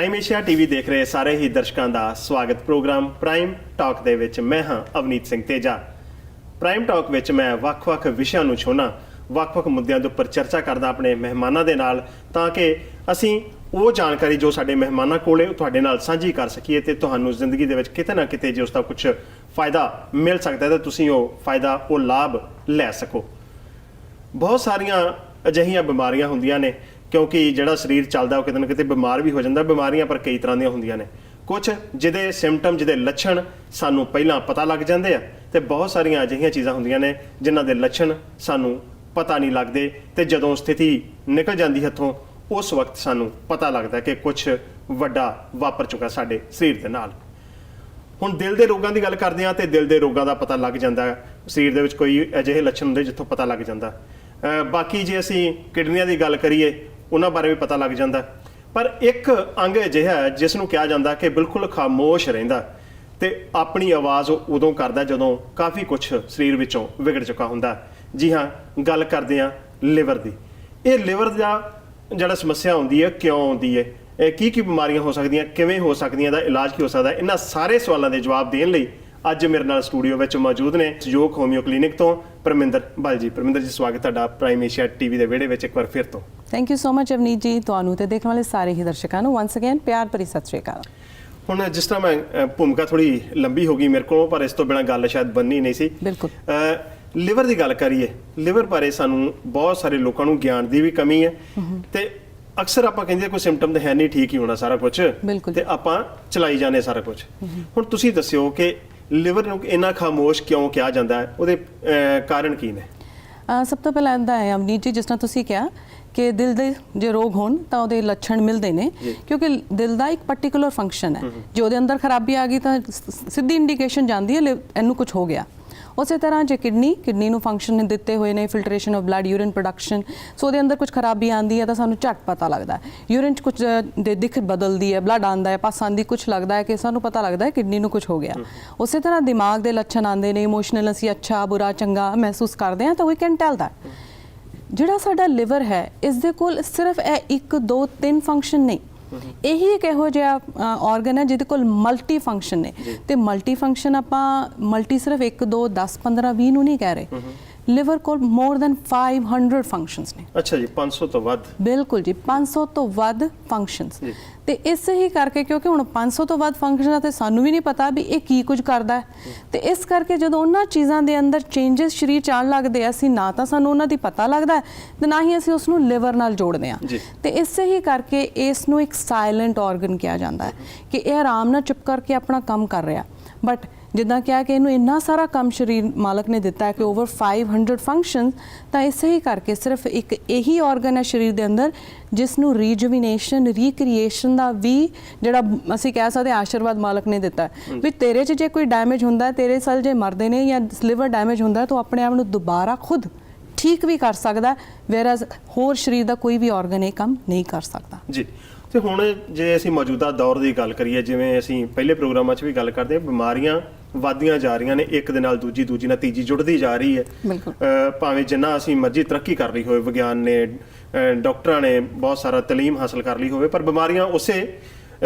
Prime Asia TV ਦੇਖ ਰਹੇ ਸਾਰੇ ਹੀ ਦਰਸ਼ਕਾਂ ਦਾ ਸਵਾਗਤ। ਪ੍ਰੋਗਰਾਮ ਪ੍ਰਾਈਮ ਟਾਕ ਦੇ ਵਿੱਚ ਮੈਂ ਹਾਂ ਅਵਨੀਤ ਸਿੰਘ ਤੇਜਾ। ਪ੍ਰਾਈਮ ਟਾਕ ਵਿੱਚ ਮੈਂ ਵੱਖ-ਵੱਖ ਵਿਸ਼ਿਆਂ ਨੂੰ ਛੋਹਣਾ, ਵੱਖ-ਵੱਖ ਮੁੱਦਿਆਂ ਦੇ ਉੱਪਰ ਚਰਚਾ ਕਰਦਾ ਆਪਣੇ ਮਹਿਮਾਨਾਂ ਦੇ ਨਾਲ, ਤਾਂ ਕਿ ਅਸੀਂ ਉਹ ਜਾਣਕਾਰੀ ਜੋ ਸਾਡੇ ਮਹਿਮਾਨਾਂ ਕੋਲ ਹੈ ਉਹ ਤੁਹਾਡੇ ਨਾਲ ਸਾਂਝੀ ਕਰ ਸਕੀਏ ਤੇ ਤੁਹਾਨੂੰ ਜ਼ਿੰਦਗੀ ਦੇ ਵਿੱਚ ਕਿਤੇ ਨਾ ਕਿਤੇ ਜੇ ਉਸ ਦਾ ਕੁਝ ਫਾਇਦਾ ਮਿਲ ਸਕਦਾ ਤਾਂ ਤੁਸੀਂ ਉਹ ਲਾਭ ਲੈ ਸਕੋ। ਬਹੁਤ ਸਾਰੀਆਂ ਅਜਿਹੀਆਂ ਬਿਮਾਰੀਆਂ ਹੁੰਦੀਆਂ ਨੇ, ਕਿਉਂਕਿ ਜਿਹੜਾ ਸਰੀਰ ਚੱਲਦਾ ਉਹ ਕਿਤੇ ਨਾ ਕਿਤੇ ਬਿਮਾਰ ਵੀ ਹੋ ਜਾਂਦਾ। ਬਿਮਾਰੀਆਂ ਪਰ ਕਈ ਤਰ੍ਹਾਂ ਦੀਆਂ ਹੁੰਦੀਆਂ ਨੇ, ਕੁਝ ਜਿਹਦੇ ਸਿੰਪਟਮ, ਜਿਹਦੇ ਲੱਛਣ ਸਾਨੂੰ ਪਹਿਲਾਂ ਪਤਾ ਲੱਗ ਜਾਂਦੇ ਆ, ਤੇ ਬਹੁਤ ਸਾਰੀਆਂ ਅਜਿਹੀਆਂ ਚੀਜ਼ਾਂ ਹੁੰਦੀਆਂ ਨੇ ਜਿਨ੍ਹਾਂ ਦੇ ਲੱਛਣ ਸਾਨੂੰ ਪਤਾ ਨਹੀਂ ਲੱਗਦੇ, ਤੇ ਜਦੋਂ ਸਥਿਤੀ ਨਿਕਲ ਜਾਂਦੀ ਹੱਥੋਂ ਉਸ ਵਕਤ ਸਾਨੂੰ ਪਤਾ ਲੱਗਦਾ ਕਿ ਕੁਝ ਵੱਡਾ ਵਾਪਰ ਚੁੱਕਾ ਸਾਡੇ ਸਰੀਰ ਦੇ ਨਾਲ। ਹੁਣ ਦਿਲ ਦੇ ਰੋਗਾਂ ਦੀ ਗੱਲ ਕਰਦੇ ਹਾਂ ਤੇ ਦਿਲ ਦੇ ਰੋਗਾਂ ਦਾ ਪਤਾ ਲੱਗ ਜਾਂਦਾ, ਸਰੀਰ ਦੇ ਵਿੱਚ ਕੋਈ ਅਜਿਹੇ ਲੱਛਣ ਹੁੰਦੇ ਜਿੱਥੋਂ ਪਤਾ ਲੱਗ ਜਾਂਦਾ। ਬਾਕੀ ਜੇ ਅਸੀਂ ਕਿਡਨੀਆਂ ਦੀ ਗੱਲ ਕਰੀਏ ਉਹਨਾਂ ਬਾਰੇ ਵੀ ਪਤਾ ਲੱਗ ਜਾਂਦਾ। ਪਰ ਇੱਕ ਅੰਗ ਅਜਿਹਾ ਹੈ ਜਿਸ ਨੂੰ ਕਿਹਾ ਜਾਂਦਾ ਕਿ ਬਿਲਕੁਲ ਖਾਮੋਸ਼ ਰਹਿੰਦਾ ਤੇ ਆਪਣੀ ਆਵਾਜ਼ ਉਦੋਂ ਕਰਦਾ ਜਦੋਂ ਕਾਫੀ ਕੁਝ ਸਰੀਰ ਵਿੱਚੋਂ ਵਿਗੜ ਚੁੱਕਾ ਹੁੰਦਾ। ਜੀ ਹਾਂ, ਗੱਲ ਕਰਦੇ ਹਾਂ ਲਿਵਰ ਦੀ। ਇਹ ਲਿਵਰ ਦਾ ਜਿਹੜਾ ਸਮੱਸਿਆ ਆਉਂਦੀ ਹੈ, ਕਿਉਂ ਆਉਂਦੀ ਹੈ, ਕੀ ਬਿਮਾਰੀਆਂ ਹੋ ਸਕਦੀਆਂ, ਕਿਵੇਂ ਹੋ ਸਕਦੀਆਂ, ਦਾ ਇਲਾਜ ਕੀ ਹੋ ਸਕਦਾ, ਇਹਨਾਂ ਸਾਰੇ ਸਵਾਲਾਂ ਦੇ ਜਵਾਬ ਦੇਣ ਲਈ ਅੱਜ ਮੇਰੇ ਨਾਲ ਸਟੂਡੀਓ ਵਿੱਚ ਮੌਜੂਦ ਨੇ ਸਹਿਯੋਗ ਹੋਮਿਓ ਕਲੀਨਿਕ ਤੋਂ ਪਰਮਿੰਦਰ ਬਲ ਜੀ। ਪਰਮਿੰਦਰ ਜੀ, ਸਵਾਗਤ ਤੁਹਾਡਾ ਪ੍ਰਾਈਮ ਏਸ਼ੀਆ ਟੀਵੀ ਦੇ ਵਿਹੜੇ ਵਿੱਚ ਇੱਕ ਵਾਰ ਫਿਰ ਤੋਂ। Thank you so much Avneet ਜੀ, ਤੁਹਾਨੂੰ ਤੇ ਦੇਖਣ ਵਾਲੇ ਸਾਰੇ ਹੀ ਦਰਸ਼ਕਾਂ ਨੂੰ ਵਾਂਸ ਅਗੇਨ ਪਿਆਰ ਭਰੀ ਸਤਿ ਸ਼੍ਰੀ ਅਕਾਲ। ਹੁਣ ਜਿਸ ਤਰ੍ਹਾਂ ਮੈਂ ਭੂਮਿਕਾ ਥੋੜੀ ਲੰਬੀ ਹੋ ਗਈ ਮੇਰੇ ਕੋਲੋਂ, ਪਰ ਇਸ ਤੋਂ ਬਿਨਾਂ ਗੱਲ ਸ਼ਾਇਦ ਬਣਨੀ ਨਹੀਂ ਸੀ। ਬਿਲਕੁਲ। ਲਿਵਰ ਦੀ ਗੱਲ ਕਰੀਏ, ਲਿਵਰ ਬਾਰੇ ਸਾਨੂੰ ਬਹੁਤ ਸਾਰੇ ਲੋਕਾਂ ਨੂੰ ਗਿਆਨ ਦੀ ਵੀ ਕਮੀ ਹੈ ਤੇ ਅਕਸਰ ਆਪਾਂ ਕਹਿੰਦੇ ਕੋਈ ਸਿੰਪਟਮ ਤਾਂ ਹੈ ਨਹੀਂ, ਠੀਕ ਹੀ ਹੋਣਾ ਸਾਰਾ ਕੁਝ, ਤੇ ਆਪਾਂ ਚਲਾਈ ਜਾਂਦੇ ਸਾਰਾ ਕੁਝ। ਹੁਣ ਤੁਸੀਂ ਦੱਸਿਓ ਕਿ ਲਿਵਰ ਨੂੰ ਇੰਨਾ ਖਾਮੋਸ਼ ਕਿਉਂ ਕਿਹਾ ਜਾਂਦਾ ਹੈ, ਉਹਦੇ ਕਾਰਨ ਕੀ ਨੇ? ਸਭ ਤੋਂ ਪਹਿਲਾਂ ਇਹਦਾ ਹੈ ਅਵਨੀਤ ਜੀ, ਜਿਸ ਤਰ੍ਹਾਂ ਤੁਸੀਂ ਕਿਹਾ ਕਿ ਦਿਲ ਦੇ ਜੇ ਰੋਗ ਹੋਣ ਤਾਂ ਉਹਦੇ ਲੱਛਣ ਮਿਲਦੇ ਨੇ, ਕਿਉਂਕਿ ਦਿਲ ਦਾ ਇੱਕ ਪਾਰਟਿਕੂਲਰ ਫੰਕਸ਼ਨ ਹੈ। ਜੇ ਉਹਦੇ ਅੰਦਰ ਖਰਾਬੀ ਆ ਗਈ ਤਾਂ ਸਿੱਧੀ ਇੰਡੀਕੇਸ਼ਨ ਜਾਂਦੀ ਹੈ ਇਹਨੂੰ ਕੁਝ ਹੋ ਗਿਆ। ਉਸੇ ਤਰ੍ਹਾਂ ਜੇ ਕਿਡਨੀ ਨੂੰ ਫੰਕਸ਼ਨ ਦਿੱਤੇ ਹੋਏ ਨੇ, filtration of blood, urine production, so ਉਹਦੇ ਅੰਦਰ ਕੁਝ ਖਰਾਬੀ ਆਉਂਦੀ ਹੈ ਤਾਂ ਸਾਨੂੰ ਝਟ ਪਤਾ ਲੱਗਦਾ ਹੈ। ਯੂਰਿਨ 'ਚ ਕੁਝ ਦੇ ਦਿੱਖ ਬਦਲਦੀ ਹੈ, ਬਲੱਡ ਆਉਂਦਾ ਹੈ, ਪਸ ਆਉਂਦੀ, ਕੁਝ ਲੱਗਦਾ ਹੈ ਕਿ ਸਾਨੂੰ ਪਤਾ ਲੱਗਦਾ ਹੈ ਕਿਡਨੀ ਨੂੰ ਕੁਝ ਹੋ ਗਿਆ। ਉਸੇ ਤਰ੍ਹਾਂ ਦਿਮਾਗ ਦੇ ਲੱਛਣ ਆਉਂਦੇ ਨੇ, ਇਮੋਸ਼ਨਲ ਅਸੀਂ ਅੱਛਾ ਬੁਰਾ ਚੰਗਾ ਮਹਿਸੂਸ ਕਰਦੇ ਹਾਂ ਤਾਂ ਵੀ ਕੈਨ ਟੈਲ ਦੈਟ। ਜਿਹੜਾ ਸਾਡਾ ਲਿਵਰ ਹੈ ਇਸ ਦੇ ਕੋਲ ਸਿਰਫ ਇਹ 1 2 3 ਫੰਕਸ਼ਨ ਨਹੀਂ, ਇਹੀ ਇੱਕ ਇਹੋ ਜਿਹਾ ਆਰਗਨ ਹੈ ਜਿਹਦੇ ਕੋਲ ਮਲਟੀ ਫੰਕਸ਼ਨ ਨੇ। ਤੇ ਮਲਟੀ ਫੰਕਸ਼ਨ ਆਪਾਂ ਮਲਟੀ ਸਿਰਫ 1 2 10 15 20 ਨੂੰ ਨਹੀਂ ਕਹਿ ਰਹੇ, ਲਿਵਰ ਕੋਲ ਮੋਰ ਦੈਨ 500 ਫੰਕਸ਼ਨਸ ਨੇ। ਅੱਛਾ ਜੀ, 500 ਤੋਂ ਵੱਧ? ਬਿਲਕੁਲ ਜੀ, 500 ਤੋਂ ਵੱਧ ਫੰਕਸ਼ਨਸ। ਤੇ ਇਸ ਹੀ ਕਰਕੇ ਕਿਉਂਕਿ ਹੁਣ 500 ਤੋਂ ਵੱਧ ਫੰਕਸ਼ਨ ਆ ਤੇ ਸਾਨੂੰ ਵੀ ਨਹੀਂ ਪਤਾ ਵੀ ਇਹ ਕੀ ਕੁਝ ਕਰਦਾ ਹੈ, ਤੇ ਇਸ ਕਰਕੇ ਜਦੋਂ ਉਹਨਾਂ ਚੀਜ਼ਾਂ ਦੇ ਅੰਦਰ ਚੇਂਜਸ ਸਰੀਰ 'ਚ ਆਉਣ ਲੱਗਦੇ ਆ, ਅਸੀਂ ਨਾ ਤਾਂ ਸਾਨੂੰ ਉਹਨਾਂ ਦੀ ਪਤਾ ਲੱਗਦਾ ਤੇ ਨਾ ਹੀ ਅਸੀਂ ਉਸ ਨੂੰ ਲਿਵਰ ਨਾਲ ਜੋੜਦੇ ਹਾਂ। ਤੇ ਇਸੇ ਹੀ ਕਰਕੇ ਇਸ ਨੂੰ ਇੱਕ ਸਾਇਲੈਂਟ ਆਰਗਨ ਕਿਹਾ ਜਾਂਦਾ ਹੈ ਕਿ ਇਹ ਆਰਾਮ ਨਾਲ ਚੁੱਪ ਕਰਕੇ ਆਪਣਾ ਕੰਮ ਕਰ ਰਿਹਾ। ਬਟ ਜਿੱਦਾਂ ਕਿਹਾ ਕਿ ਇਹਨੂੰ ਇੰਨਾ ਸਾਰਾ ਕੰਮ ਸਰੀਰ ਮਾਲਕ ਨੇ ਦਿੱਤਾ ਹੈ ਕਿ ਓਵਰ 500 ਫੰਕਸ਼ਨਸ, ਤਾਂ ਇਸੇ ਹੀ ਕਰਕੇ ਸਿਰਫ ਇੱਕ ਇਹੀ ਆਰਗਨ ਹੈ ਸਰੀਰ ਦੇ ਅੰਦਰ ਜਿਸ ਨੂੰ ਰੀਜੂਵੀਨੇਸ਼ਨ, ਰੀਕ੍ਰੀਏਸ਼ਨ ਦਾ ਵੀ ਜਿਹੜਾ ਅਸੀਂ ਕਹਿ ਸਕਦੇ ਆਸ਼ੀਰਵਾਦ ਮਾਲਕ ਨੇ ਦਿੱਤਾ ਹੈ ਵੀ ਤੇਰੇ 'ਚ ਜੇ ਕੋਈ ਡੈਮੇਜ ਹੁੰਦਾ ਹੈ, ਤੇਰੇ ਸੈੱਲ ਜੇ ਮਰਦੇ ਨੇ ਜਾਂ ਲਿਵਰ ਡੈਮੇਜ ਹੁੰਦਾ ਤਾਂ ਆਪਣੇ ਆਪ ਨੂੰ ਦੁਬਾਰਾ ਖੁਦ ਠੀਕ ਵੀ ਕਰ ਸਕਦਾ, ਵੇਅਰਐਜ਼ ਹੋਰ ਸਰੀਰ ਦਾ ਕੋਈ ਵੀ ਆਰਗਨ ਇਹ ਕੰਮ ਨਹੀਂ ਕਰ ਸਕਦਾ ਜੀ। ਤੇ ਹੁਣ ਜੇ ਅਸੀਂ ਮੌਜੂਦਾ ਦੌਰ ਦੀ ਗੱਲ ਕਰੀਏ, ਜਿਵੇਂ ਅਸੀਂ ਪਹਿਲੇ ਪ੍ਰੋਗਰਾਮਾਂ 'ਚ ਵੀ ਗੱਲ ਕਰਦੇ ਹਾਂ, ਬਿਮਾਰੀਆਂ ਵੱਧਦੀਆਂ ਜਾ ਰਹੀਆਂ ਨੇ, ਇੱਕ ਦੇ ਨਾਲ ਦੂਜੀ ਨਾਲ ਤੀਜੀ ਜੁੜਦੀ ਜਾ ਰਹੀ ਹੈ। ਭਾਵੇਂ ਜਿੰਨਾ ਅਸੀਂ ਮਰਜ਼ੀ ਤਰੱਕੀ ਕਰ ਲਈ ਹੋਵੇ, ਵਿਗਿਆਨ ਨੇ, ਡਾਕਟਰਾਂ ਨੇ ਬਹੁਤ ਸਾਰਾ ਤਾਲੀਮ ਹਾਸਲ ਕਰ ਲਈ ਹੋਵੇ, ਪਰ ਬਿਮਾਰੀਆਂ ਉਸੇ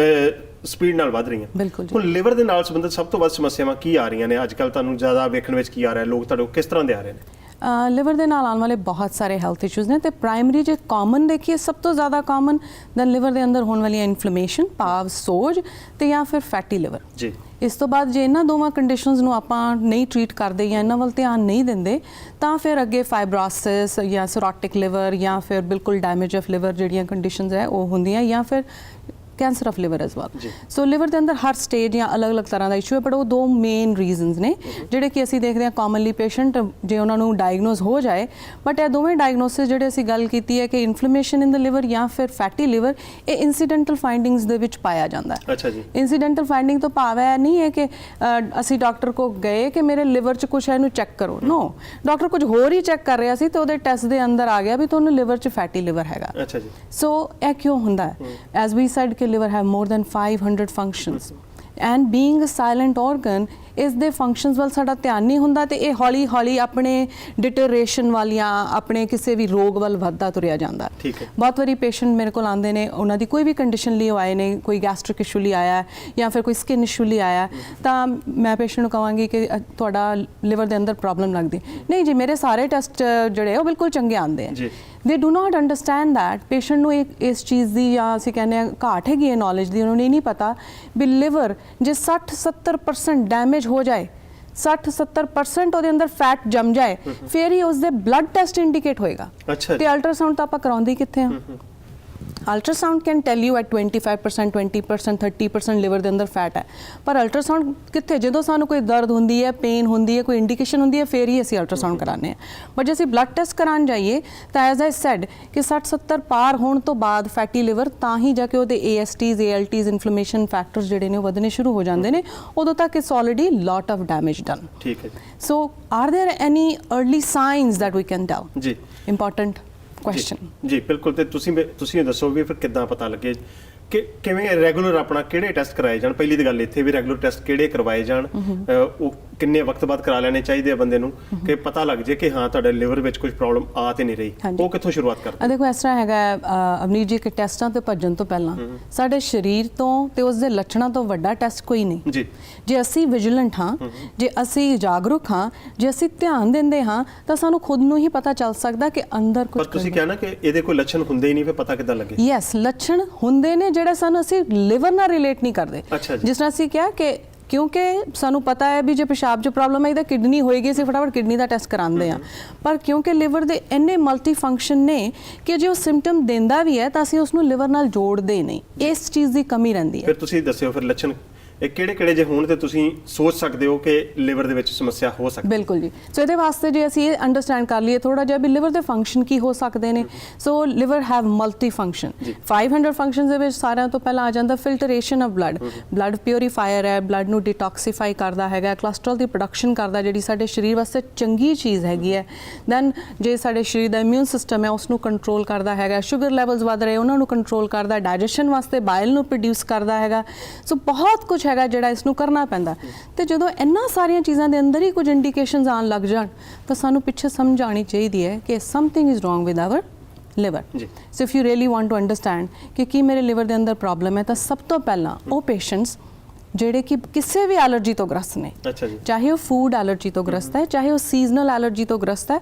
ਸਪੀਡ ਨਾਲ ਵੱਧ ਰਹੀਆਂ। ਹੁਣ ਲਿਵਰ ਦੇ ਨਾਲ ਸੰਬੰਧਿਤ ਸਭ ਤੋਂ ਵੱਧ ਸਮੱਸਿਆਵਾਂ ਕੀ ਆ ਰਹੀਆਂ ਨੇ ਅੱਜ ਕੱਲ੍ਹ? ਤੁਹਾਨੂੰ ਜ਼ਿਆਦਾ ਵੇਖਣ ਵਿੱਚ ਕੀ ਆ ਰਿਹਾ, ਲੋਕ ਤੁਹਾਡੇ ਕਿਸ ਤਰ੍ਹਾਂ ਦੇ ਆ ਰਹੇ ਨੇ? ਲਿਵਰ ਦੇ ਨਾਲ ਆਉਣ ਵਾਲੇ ਬਹੁਤ ਸਾਰੇ ਹੈਲਥ ਇਸ਼ੂਜ਼ ਨੇ, ਤੇ ਪ੍ਰਾਇਮਰੀ ਜੇ ਕਾਮਨ ਦੇਖੀਏ, ਸਭ ਤੋਂ ਜ਼ਿਆਦਾ ਕਾਮਨ ਦੈਨ ਲਿਵਰ ਦੇ ਅੰਦਰ ਹੋਣ ਵਾਲੀਆਂ ਇਨਫਲੇਮੇਸ਼ਨ, ਭਾਵ ਸੋਜ, ਤੇ ਜਾਂ ਫਿਰ ਫੈਟੀ ਲਿਵਰ ਜੀ। ਇਸ ਤੋਂ ਬਾਅਦ ਜੇ ਇਹਨਾਂ ਦੋਵਾਂ ਕੰਡੀਸ਼ਨਸ ਨੂੰ ਆਪਾਂ ਨਹੀਂ ਟਰੀਟ ਕਰਦੇ ਜਾਂ ਇਹਨਾਂ ਵੱਲ ਧਿਆਨ ਨਹੀਂ ਦਿੰਦੇ ਤਾਂ ਫਿਰ ਅੱਗੇ ਫਾਈਬਰੋਸਿਸ ਜਾਂ ਸਿਰੋਟਿਕ ਲਿਵਰ ਜਾਂ ਫਿਰ ਬਿਲਕੁਲ ਡੈਮੇਜ ਆਫ ਲਿਵਰ ਜਿਹੜੀਆਂ ਕੰਡੀਸ਼ਨਸ ਹੈ ਉਹ ਹੁੰਦੀਆਂ, ਜਾਂ ਫਿਰ cancer of liver as well. So liver ਦੇ ਅੰਦਰ ਹਰ ਸਟੇਜ ਜਾਂ ਅਲੱਗ-ਅਲੱਗ ਤਰ੍ਹਾਂ ਦਾ ਇਸ਼ੂ ਹੈ, ਪਰ ਉਹ ਦੋ ਮੇਨ ਰੀਜ਼ਨਸ ਨੇ ਜਿਹੜੇ ਕਿ ਅਸੀਂ ਦੇਖਦੇ ਹਾਂ ਕਾਮਨਲੀ ਪੇਸ਼ੈਂਟ ਜੇ ਉਹਨਾਂ ਨੂੰ ਡਾਇਗਨੋਜ਼ ਹੋ ਜਾਏ। ਬਟ ਇਹ ਦੋਵੇਂ ਡਾਇਗਨੋਸਿਸ ਜਿਹੜੇ ਅਸੀਂ ਗੱਲ ਕੀਤੀ ਹੈ ਕਿ ਇਨਫਲੇਮੇਸ਼ਨ ਇਨ ਦ ਲਿਵਰ ਜਾਂ ਫਿਰ ਫੈਟੀ ਲਿਵਰ, ਇਹ ਇਨਸੀਡੈਂਟਲ ਫਾਈਂਡਿੰਗਸ ਦੇ ਵਿੱਚ ਪਾਇਆ ਜਾਂਦਾ ਹੈ। ਅੱਛਾ ਜੀ। ਇਨਸੀਡੈਂਟਲ ਫਾਈਂਡਿੰਗ ਤੋਂ ਭਾਵ ਇਹ ਨਹੀਂ ਹੈ ਕਿ ਅਸੀਂ ਡਾਕਟਰ ਕੋਲ ਗਏ ਕਿ ਮੇਰੇ ਲਿਵਰ 'ਚ ਕੁਛ ਹੈ ਇਹਨੂੰ ਚੈੱਕ ਕਰੋ। ਨੋ, ਡਾਕਟਰ ਕੁਝ ਹੋਰ ਹੀ ਚੈੱਕ ਕਰ ਰਿਹਾ ਸੀ ਤੇ ਉਹਦੇ ਟੈਸਟ ਦੇ ਅੰਦਰ ਆ ਗਿਆ ਵੀ ਤੁਹਾਨੂੰ ਲਿਵਰ 'ਚ ਫੈਟੀ ਲਿਵਰ ਹੈਗਾ। ਅੱਛਾ ਜੀ। ਸੋ ਇਹ ਕਿਉਂ ਹੁੰਦਾ ਹੈ? ਐਜ਼ ਵੀ ਸੈਡ ਕਿ liver have more than 500 functions and being a silent organ, ਇਸ ਦੇ ਫੰਕਸ਼ਨਸ ਵੱਲ ਸਾਡਾ ਧਿਆਨ ਨਹੀਂ ਹੁੰਦਾ ਤੇ ਇਹ ਹੌਲੀ ਹੌਲੀ ਆਪਣੇ ਡਿਟਰੇਸ਼ਨ ਵਾਲੀਆਂ ਆਪਣੇ ਕਿਸੇ ਵੀ ਰੋਗ ਵੱਲ ਵੱਧਦਾ ਤੁਰਿਆ ਜਾਂਦਾ। ਠੀਕ ਹੈ। ਬਹੁਤ ਵਾਰੀ ਪੇਸ਼ੈਂਟ ਮੇਰੇ ਕੋਲ ਆਉਂਦੇ ਨੇ, ਉਹਨਾਂ ਦੀ ਕੋਈ ਵੀ ਕੰਡੀਸ਼ਨ ਲਈ ਉਹ ਆਏ ਨੇ, ਕੋਈ ਗੈਸਟ੍ਰਿਕ ਇਸ਼ੂ ਲਈ ਆਇਆ ਜਾਂ ਫਿਰ ਕੋਈ ਸਕਿਨ ਇਸ਼ੂ ਲਈ ਆਇਆ, ਤਾਂ ਮੈਂ ਪੇਸ਼ੈਂਟ ਨੂੰ ਕਹਾਂਗੀ ਕਿ ਤੁਹਾਡਾ ਲਿਵਰ ਦੇ ਅੰਦਰ ਪ੍ਰੋਬਲਮ ਲੱਗਦੀ। ਨਹੀਂ ਜੀ, ਮੇਰੇ ਸਾਰੇ ਟੈਸਟ ਜਿਹੜੇ ਉਹ ਬਿਲਕੁਲ ਚੰਗੇ ਆਉਂਦੇ ਆ। ਦੇ do not understand that patient ਨੂੰ ਇਸ ਚੀਜ਼ ਦੀ ਜਾਂ ਅਸੀਂ ਕਹਿੰਦੇ ਹਾਂ ਘਾਟ ਹੈਗੀ ਹੈ ਨੌਲੇਜ ਦੀ। ਉਹਨਾਂ ਨੂੰ ਇਹ ਨਹੀਂ ਪਤਾ ਵੀ ਲਿਵਰ ਜੇ 60-70% ਡੈਮੇਜ ਹੋ ਜਾਏ, 60-70% ਉਹਦੇ ਅੰਦਰ ਫੈਟ ਜੰਮ ਜਾਏ, ਫਿਰ ਹੀ ਉਸਦੇ ਬਲੱਡ ਟੈਸਟ ਇੰਡੀਕੇਟ ਹੋਏਗਾ। ਅੱਛਾ। ਤੇ ਅਲਟਰਾਸਾਊਂਡ ਤਾਂ ਆਪਾਂ ਕਰਾਉਂਦੇ ਕਿੱਥੇ ਆ? Ultrasound can tell you at 25%, 20%, 30% liver ਦੇ ਅੰਦਰ ਫੈਟ ਹੈ, ਪਰ ਅਲਟਰਾਸਾਊਂਡ ਕਿੱਥੇ? ਜਦੋਂ ਸਾਨੂੰ ਕੋਈ ਦਰਦ ਹੁੰਦੀ ਹੈ, ਪੇਨ ਹੁੰਦੀ ਹੈ, ਕੋਈ ਇੰਡੀਕੇਸ਼ਨ ਹੁੰਦੀ ਹੈ, ਫਿਰ ਹੀ ਅਸੀਂ ਅਲਟਰਾਸਾਊਂਡ ਕਰਾਉਂਦੇ ਹਾਂ। ਬਟ ਜੇ ਅਸੀਂ ਬਲੱਡ ਟੈਸਟ ਕਰਾਉਣ ਜਾਈਏ ਤਾਂ ਐਜ਼ ਆਈ ਸੈਡ ਕਿ 60-70 ਪਾਰ ਹੋਣ ਤੋਂ ਬਾਅਦ ਫੈਟੀ ਲਿਵਰ ਤਾਂ ਹੀ ਜਾ ਕੇ ਉਹਦੇ ASTs, ALTs, ਇਨਫਲੇਮੇਸ਼ਨ ਫੈਕਟਰਸ ਜਿਹੜੇ ਨੇ ਉਹ ਵਧਣੇ ਸ਼ੁਰੂ ਹੋ ਜਾਂਦੇ ਨੇ। ਉਦੋਂ ਤੱਕ it's already lot of damage done. ਠੀਕ ਹੈ। So are there any early signs that we can tell? ਜੀ, ਇੰਪੋਰਟੈਂਟ ਕੁਐਸਚਨ। ਜੀ ਬਿਲਕੁਲ। ਤੇ ਤੁਸੀਂ ਦੱਸੋ ਵੀ ਫਿਰ ਕਿੱਦਾਂ ਪਤਾ ਲੱਗੇ ਕਿ ਕਿਵੇਂ ਰੈਗੂਲਰ ਆਪਣਾ ਕਿਹੜੇ ਟੈਸਟ ਕਰਾਏ ਜਾਣ? ਪਹਿਲੀ ਤਾਂ ਗੱਲ ਇੱਥੇ ਵੀ ਰੈਗੂਲਰ ਟੈਸਟ ਕਿਹੜੇ ਕਰਵਾਏ ਜਾਣ, ਉਹ ਕਿੰਨੇ ਵਕਤ ਬਾਅਦ ਕਰਾ ਲੈਣੇ ਚਾਹੀਦੇ ਆ ਬੰਦੇ ਨੂੰ ਕਿ ਪਤਾ ਲੱਗ ਜੇ ਕਿ ਹਾਂ ਤੁਹਾਡੇ ਲਿਵਰ ਵਿੱਚ ਕੁਝ ਪ੍ਰੋਬਲਮ ਆ ਤੇ ਨਹੀਂ ਰਹੀ? ਉਹ ਕਿੱਥੋਂ ਸ਼ੁਰੂਆਤ ਕਰਦੇ? ਦੇਖੋ, ਇਸ ਤਰ੍ਹਾਂ ਹੈਗਾ ਅਵਨੀਤ ਜੀ ਕਿ ਟੈਸਟਾਂ ਤੇ ਭੱਜਣ ਤੋਂ ਪਹਿਲਾਂ ਸਾਡੇ ਸਰੀਰ ਤੋਂ ਤੇ ਉਸਦੇ ਲੱਛਣਾਂ ਤੋਂ ਵੱਡਾ ਟੈਸਟ ਕੋਈ ਨਹੀਂ ਜੀ। ਜੇ ਅਸੀਂ ਵਿਜੀਲੈਂਟ ਹਾਂ, ਜੇ ਅਸੀਂ ਜਾਗਰੂਕ ਹਾਂ, ਜੇ ਅਸੀਂ ਧਿਆਨ ਦਿੰਦੇ ਹਾਂ, ਤਾਂ ਸਾਨੂੰ ਖੁਦ ਨੂੰ ਹੀ ਪਤਾ ਚੱਲ ਸਕਦਾ ਕਿ ਅੰਦਰ ਕੁਝ। ਪਰ ਤੁਸੀਂ ਕਿਹਾ ਨਾ ਕਿ ਇਹਦੇ ਕੋਈ ਲੱਛਣ ਹੁੰਦੇ ਹੀ ਨਹੀਂ, ਫਿਰ ਪਤਾ ਕਿੱਦਾਂ ਲੱਗੇ? ਯੈਸ, ਲੱਛਣ ਹੁੰਦੇ ਨੇ ਜਿਹੜੇ ਸਾਨੂੰ ਅਸੀਂ ਲਿਵਰ ਨਾਲ ਰਿਲੇਟ ਨਹੀਂ ਕਰਦੇ। ਜਿਸ ਤਰ੍ਹਾਂ ਅਸੀਂ ਕਿਹਾ ਕਿ ਕਿਉਂਕਿ ਸਾਨੂੰ ਪਤਾ ਹੈ ਵੀ ਜੇ ਪਿਸ਼ਾਬ 'ਚ ਪ੍ਰੋਬਲਮ ਹੈ ਤਾਂ ਕਿਡਨੀ ਹੋਏਗੀ, ਅਸੀਂ ਫਟਾਫਟ ਕਿਡਨੀ ਦਾ ਟੈਸਟ ਕਰਾਉਂਦੇ ਹਾਂ। ਪਰ ਕਿਉਂਕਿ ਲਿਵਰ ਦੇ ਇੰਨੇ ਮਲਟੀ ਫੰਕਸ਼ਨ ਨੇ ਕਿ ਜੇ ਉਹ ਸਿੰਪਟਮ ਦਿੰਦਾ ਵੀ ਹੈ ਤਾਂ ਅਸੀਂ ਉਸ ਨੂੰ ਲਿਵਰ ਨਾਲ ਜੋੜਦੇ ਨਹੀਂ। ਇਸ ਚੀਜ਼ ਦੀ ਕਮੀ ਰਹਿੰਦੀ ਹੈ। ਫਿਰ ਤੁਸੀਂ ਦੱਸਿਓ ਫਿਰ ਲੱਛਣ ਇਹ ਕਿਹੜੇ ਜੇ ਹੋਣ ਤੇ ਤੁਸੀਂ ਸੋਚ ਸਕਦੇ ਹੋ ਕਿ ਲਿਵਰ ਦੇ ਵਿੱਚ ਸਮੱਸਿਆ ਹੋ ਸਕਦੀ ਹੈ? ਬਿਲਕੁਲ ਜੀ। ਸੋ ਇਹਦੇ ਵਾਸਤੇ ਜੇ ਅਸੀਂ ਇਹ ਅੰਡਰਸਟੈਂਡ ਕਰ ਲਈਏ ਥੋੜਾ ਜਿਹਾ ਵੀ ਲਿਵਰ ਦੇ ਫੰਕਸ਼ਨ ਕੀ ਹੋ ਸਕਦੇ ਨੇ। So liver have multi function. 500 functions ਦੇ ਵਿੱਚ ਸਾਰਿਆਂ ਤੋਂ ਪਹਿਲਾਂ ਆ ਜਾਂਦਾ filtration of blood. Blood purifier ਹੈ, ਬਲੱਡ ਨੂੰ ਡਿਟੌਕਸੀਫਾਈ ਕਰਦਾ ਹੈਗਾ, ਕੋਲੇਸਟ੍ਰੋਲ ਦੀ ਪ੍ਰੋਡਕਸ਼ਨ ਕਰਦਾ ਜਿਹੜੀ ਸਾਡੇ ਸਰੀਰ ਵਾਸਤੇ ਚੰਗੀ ਚੀਜ਼ ਹੈਗੀ ਹੈ। ਦੈਨ ਜੇ ਸਾਡੇ ਸਰੀਰ ਦਾ ਇਮਿਊਨ ਸਿਸਟਮ ਹੈ ਉਸ ਨੂੰ ਕੰਟਰੋਲ ਕਰਦਾ ਹੈਗਾ, ਸ਼ੂਗਰ ਲੈਵਲਸ ਵੱਧ ਰਹੇ ਉਹਨਾਂ ਨੂੰ ਕੰਟਰੋਲ ਕਰਦਾ, ਡਾਈਜੈਸ਼ਨ ਵਾਸਤੇ ਬਾਇਲ ਨੂੰ ਪ੍ਰੋਡਿਊਸ ਕਰਦਾ ਹੈਗਾ। ਸੋ ਬਹੁਤ ਕੁਝ ਹੈਗਾ ਜਿਹੜਾ ਇਸ ਨੂੰ ਕਰਨਾ ਪੈਂਦਾ। ਤੇ ਜਦੋਂ ਇੰਨਾ ਸਾਰੀਆਂ ਚੀਜ਼ਾਂ ਦੇ ਅੰਦਰ ਹੀ ਕੁਝ ਇੰਡੀਕੇਸ਼ਨਸ ਆਉਣ ਲੱਗ ਜਾਣ ਤਾਂ ਸਾਨੂੰ ਪਿੱਛੇ ਸਮਝ ਆਉਣੀ ਚਾਹੀਦੀ ਹੈ ਕਿ something is wrong with our liver. So if you really want to understand ਕਿ ਕੀ ਮੇਰੇ ਲਿਵਰ ਦੇ ਅੰਦਰ ਪ੍ਰੋਬਲਮ ਹੈ, ਤਾਂ ਸਭ ਤੋਂ ਪਹਿਲਾਂ ਉਹ ਪੇਸ਼ੈਂਟਸ ਜਿਹੜੇ ਕਿ ਕਿਸੇ ਵੀ ਐਲਰਜੀ ਤੋਂ ਗ੍ਰਸਤ ਨੇ, ਚਾਹੇ ਉਹ ਫੂਡ ਐਲਰਜੀ ਤੋਂ ਗ੍ਰਸਤ ਹੈ, ਚਾਹੇ ਉਹ ਸੀਜ਼ਨਲ ਐਲਰਜੀ ਤੋਂ ਗ੍ਰਸਤ ਹੈ,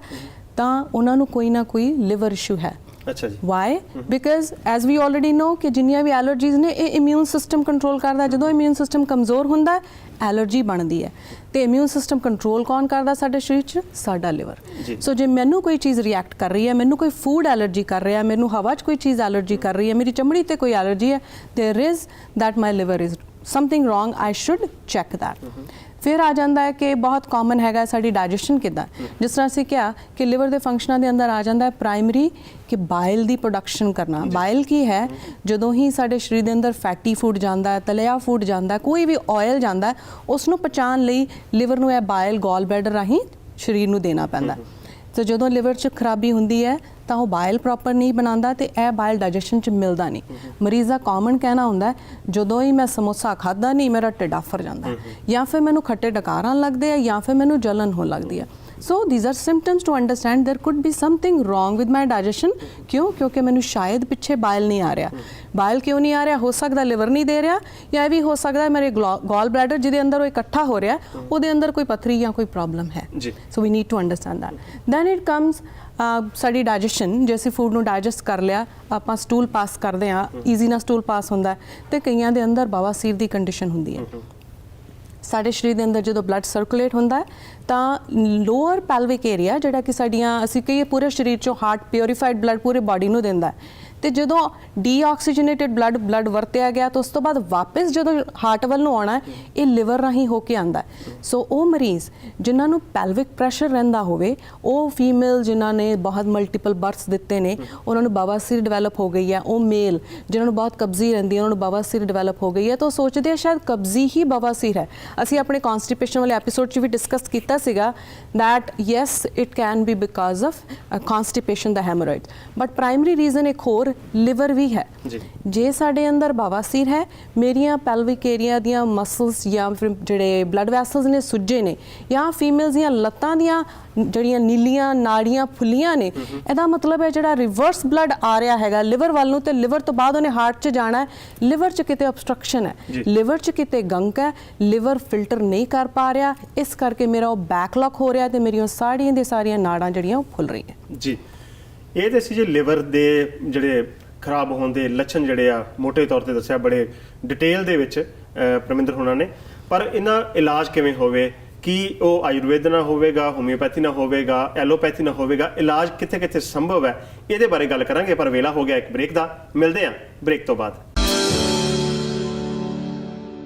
ਤਾਂ ਉਹਨਾਂ ਨੂੰ ਕੋਈ ਨਾ ਕੋਈ ਲਿਵਰ ਇਸ਼ੂ ਹੈ। ਅੱਛਾ ਜੀ। Why? Because as we already know ਕਿ ਜਿੰਨੀਆਂ ਵੀ ਐਲਰਜੀਜ਼ ਨੇ ਇਹ ਇਮਿਊਨ ਸਿਸਟਮ ਕੰਟਰੋਲ ਕਰਦਾ। ਜਦੋਂ ਇਮਿਊਨ ਸਿਸਟਮ ਕਮਜ਼ੋਰ ਹੁੰਦਾ ਐਲਰਜੀ ਬਣਦੀ ਹੈ। ਤੇ ਇਮਿਊਨ ਸਿਸਟਮ ਕੰਟਰੋਲ ਕੌਣ ਕਰਦਾ ਸਾਡੇ ਸਰੀਰ 'ਚ? ਸਾਡਾ ਲਿਵਰ। ਸੋ ਜੇ ਮੈਨੂੰ ਕੋਈ ਚੀਜ਼ ਰਿਐਕਟ ਕਰ ਰਹੀ ਹੈ, ਮੈਨੂੰ ਕੋਈ ਫੂਡ ਐਲਰਜੀ ਕਰ ਰਿਹਾ, ਮੈਨੂੰ ਹਵਾ 'ਚ ਕੋਈ ਚੀਜ਼ ਐਲਰਜੀ ਕਰ ਰਹੀ ਹੈ, ਮੇਰੀ ਚਮੜੀ ਤੇ ਕੋਈ ਐਲਰਜੀ ਹੈ, there is that my liver is something wrong, I should check that. ਫਿਰ ਆ ਜਾਂਦਾ ਹੈ ਕਿ ਬਹੁਤ ਕਾਮਨ ਹੈਗਾ ਸਾਡੀ ਡਾਈਜੈਸ਼ਨ ਕਿੱਦਾਂ। ਜਿਸ ਤਰ੍ਹਾਂ ਅਸੀਂ ਕਿਹਾ ਕਿ ਲਿਵਰ ਦੇ ਫੰਕਸ਼ਨਾਂ ਦੇ ਅੰਦਰ ਆ ਜਾਂਦਾ ਹੈ ਪ੍ਰਾਇਮਰੀ ਕਿ ਬਾਇਲ ਦੀ ਪ੍ਰੋਡਕਸ਼ਨ ਕਰਨਾ। ਬਾਇਲ ਕੀ ਹੈ? ਜਦੋਂ ਹੀ ਸਾਡੇ ਸਰੀਰ ਦੇ ਅੰਦਰ ਫੈਟੀ ਫੂਡ ਜਾਂਦਾ ਹੈ, ਤਲਿਆ ਫੂਡ ਜਾਂਦਾ ਹੈ, ਕੋਈ ਵੀ ਆਇਲ ਜਾਂਦਾ ਹੈ, ਉਸ ਨੂੰ ਪਚਾਉਣ ਲਈ ਲਿਵਰ ਨੂੰ ਇਹ ਬਾਇਲ ਗੋਲ ਬਲੈਡਰ ਰਾਹੀਂ ਸਰੀਰ ਨੂੰ ਦੇਣਾ ਪੈਂਦਾ। ਤੇ ਜਦੋਂ ਲਿਵਰ 'ਚ ਖਰਾਬੀ ਹੁੰਦੀ ਹੈ ਤਾਂ ਉਹ ਬਾਇਲ ਪ੍ਰੋਪਰ ਨਹੀਂ ਬਣਾਉਂਦਾ ਤੇ ਇਹ ਬਾਇਲ ਡਾਈਜੈਸ਼ਨ 'ਚ ਮਿਲਦਾ ਨਹੀਂ। ਮਰੀਜ਼ ਦਾ ਕਾਮਨ ਕਹਿਣਾ ਹੁੰਦਾ ਜਦੋਂ ਹੀ ਮੈਂ ਸਮੋਸਾ ਖਾਦਾ ਨਹੀਂ ਮੇਰਾ ਢਿੱਡ ਆਫਰ ਜਾਂਦਾ, ਜਾਂ ਫਿਰ ਮੈਨੂੰ ਖੱਟੇ ਡਕਾਰ ਆਉਣ ਲੱਗਦੇ ਆ, ਜਾਂ ਫਿਰ ਮੈਨੂੰ ਜਲਨ ਹੋਣ ਲੱਗਦੀ ਹੈ। So these are symptoms to understand there could be something wrong with my digestion। ਕਿਉਂ? ਕਿਉਂਕਿ ਮੈਨੂੰ ਸ਼ਾਇਦ ਪਿੱਛੇ ਬਾਇਲ ਨਹੀਂ ਆ ਰਿਹਾ। ਬਾਇਲ ਕਿਉਂ ਨਹੀਂ ਆ ਰਿਹਾ? ਹੋ ਸਕਦਾ ਲਿਵਰ ਨਹੀਂ ਦੇ ਰਿਹਾ, ਜਾਂ ਇਹ ਵੀ ਹੋ ਸਕਦਾ ਮੇਰੇ ਗੋਲ ਬਲੈਡਰ ਜਿਹਦੇ ਅੰਦਰ ਉਹ ਇਕੱਠਾ ਹੋ ਰਿਹਾ ਉਹਦੇ ਅੰਦਰ ਕੋਈ ਪੱਥਰੀ ਜਾਂ ਕੋਈ ਪ੍ਰੋਬਲਮ ਹੈ। So we need to understand that. Then it comes ਸਾਡੀ ਡਾਈਜੈਸ਼ਨ। ਜੇ ਅਸੀਂ ਫੂਡ ਨੂੰ ਡਾਈਜੈਸਟ ਕਰ ਲਿਆ, ਆਪਾਂ ਸਟੂਲ ਪਾਸ ਕਰਦੇ ਹਾਂ, ਈਜ਼ੀ ਨਾਲ ਸਟੂਲ ਪਾਸ ਹੁੰਦਾ, ਤੇ ਕਈਆਂ ਦੇ ਅੰਦਰ ਬਵਾਸੀਰ ਦੀ ਕੰਡੀਸ਼ਨ ਹੁੰਦੀ ਹੈ। ਸਾਡੇ ਸਰੀਰ ਦੇ ਅੰਦਰ ਜਦੋਂ ਬਲੱਡ ਸਰਕੂਲੇਟ ਹੁੰਦਾ ਹੈ ਤਾਂ ਲੋਅਰ ਪੈਲਵਿਕ ਏਰੀਆ ਜਿਹੜਾ ਕਿ ਸਾਡੀਆਂ ਅਸੀਂ ਕਹੀਏ ਪੂਰੇ ਸਰੀਰ 'ਚੋਂ ਹਾਰਟ ਪਿਊਰੀਫਾਈਡ ਬਲੱਡ ਪੂਰੇ ਬਾਡੀ ਨੂੰ ਦਿੰਦਾ ਹੈ, ਤੇ ਜਦੋਂ ਡੀਆਕਸੀਜਨੇਟਡ ਬਲੱਡ ਵਰਤਿਆ ਗਿਆ ਤਾਂ ਉਸ ਤੋਂ ਬਾਅਦ ਵਾਪਸ ਜਦੋਂ ਹਾਰਟ ਵੱਲ ਨੂੰ ਆਉਣਾ ਇਹ ਲਿਵਰ ਰਾਹੀਂ ਹੋ ਕੇ ਆਉਂਦਾ। ਸੋ ਉਹ ਮਰੀਜ਼ ਜਿਨ੍ਹਾਂ ਨੂੰ ਪੈਲਵਿਕ ਪ੍ਰੈਸ਼ਰ ਰਹਿੰਦਾ ਹੋਵੇ, ਉਹ ਫੀਮੇਲ ਜਿਨ੍ਹਾਂ ਨੇ ਬਹੁਤ ਮਲਟੀਪਲ ਬਰਥਸ ਦਿੱਤੇ ਨੇ, ਉਹਨਾਂ ਨੂੰ ਬਵਾਸੀਰ ਡਿਵੈਲਪ ਹੋ ਗਈ ਹੈ, ਉਹ ਮੇਲ ਜਿਨ੍ਹਾਂ ਨੂੰ ਬਹੁਤ ਕਬਜ਼ੀ ਰਹਿੰਦੀ ਹੈ ਉਹਨਾਂ ਨੂੰ ਬਵਾਸੀਰ ਡਿਵੈਲਪ ਹੋ ਗਈ ਹੈ, ਤਾਂ ਉਹ ਸੋਚਦੇ ਆ ਸ਼ਾਇਦ ਕਬਜ਼ੀ ਹੀ ਬਵਾਸੀਰ ਹੈ। ਅਸੀਂ ਆਪਣੇ ਕਨਸਟੀਪੇਸ਼ਨ ਵਾਲੇ ਐਪੀਸੋਡ 'ਚ ਵੀ ਡਿਸਕਸ ਕੀਤਾ ਸੀਗਾ that yes it can be because of constipation, the hemorrhoids, but primary reason ਇੱਕ ਹੋਰ ਲਿਵਰ ਵੀ ਹੈ। ਜੀ। ਜੇ ਸਾਡੇ ਅੰਦਰ ਬਵਾਸੀਰ ਹੈ, ਮੇਰੀਆਂ ਪੈਲਵਿਕ ਏਰੀਆ ਦੀਆਂ ਮਸਲਸ ਜਾਂ ਫਿਰ ਜਿਹੜੇ ਬਲੱਡ ਵੈਸਲਸ ਨੇ ਸੁੱਜੇ ਨੇ, ਜਾਂ ਫੀਮੇਲਸ ਦੀਆਂ ਲੱਤਾਂ ਦੀਆਂ ਜਿਹੜੀਆਂ ਨੀਲੀਆਂ ਨਾੜੀਆਂ ਫੁੱਲੀਆਂ ਨੇ, ਇਹਦਾ ਮਤਲਬ ਹੈ ਜਿਹੜਾ ਰਿਵਰਸ ਬਲੱਡ ਆ ਰਿਹਾ ਹੈਗਾ ਲਿਵਰ ਵੱਲ ਨੂੰ, ਤੇ ਲਿਵਰ ਤੋਂ ਬਾਅਦ ਉਹਨੇ ਹਾਰਟ 'ਚ ਜਾਣਾ ਹੈ, ਲਿਵਰ 'ਚ ਕਿਤੇ obstruction ਹੈ, ਲਿਵਰ 'ਚ ਕਿਤੇ ਗੰਕ ਹੈ, ਲਿਵਰ ਫਿਲਟਰ ਨਹੀਂ ਕਰ ਪਾ ਰਿਹਾ, ਇਸ ਕਰਕੇ ਮੇਰਾ ਉਹ ਬੈਕਲੌਕ ਹੋ ਰਿਹਾ ਤੇ ਮੇਰੀਆਂ ਸਾਰੀਆਂ ਦੀਆਂ ਸਾਰੀਆਂ ਨਾੜਾਂ ਜਿਹੜੀਆਂ ਉਹ ਫੁੱਲ ਰਹੀਆਂ। ਜੀ, ਇਹ ਤੇ ਸੀ ਜੀ ਲਿਵਰ ਦੇ ਜਿਹੜੇ ਖਰਾਬ ਹੋਣ ਦੇ ਲੱਛਣ ਜਿਹੜੇ ਆ ਮੋਟੇ ਤੌਰ ਤੇ ਦੱਸਿਆ ਬੜੇ ਡਿਟੇਲ ਦੇ ਵਿੱਚ ਪਰਮਿੰਦਰ ਹੋਣਾ ਨੇ। ਪਰ ਇਹਨਾਂ ਇਲਾਜ ਕਿਵੇਂ ਹੋਵੇ, ਕੀ ਉਹ ਆਯੁਰਵੇਦ ਨਾਲ ਹੋਵੇਗਾ, ਹੋਮਿਓਪੈਥੀ ਨਾਲ ਹੋਵੇਗਾ, ਐਲੋਪੈਥੀ ਨਾਲ ਹੋਵੇਗਾ, ਇਲਾਜ ਕਿੱਥੇ ਕਿੱਥੇ ਸੰਭਵ ਹੈ, ਇਹਦੇ ਬਾਰੇ ਗੱਲ ਕਰਾਂਗੇ। ਪਰ ਵੇਲਾ ਹੋ ਗਿਆ ਇੱਕ ਬ੍ਰੇਕ ਦਾ, ਮਿਲਦੇ ਹਾਂ ਬ੍ਰੇਕ ਤੋਂ ਬਾਅਦ।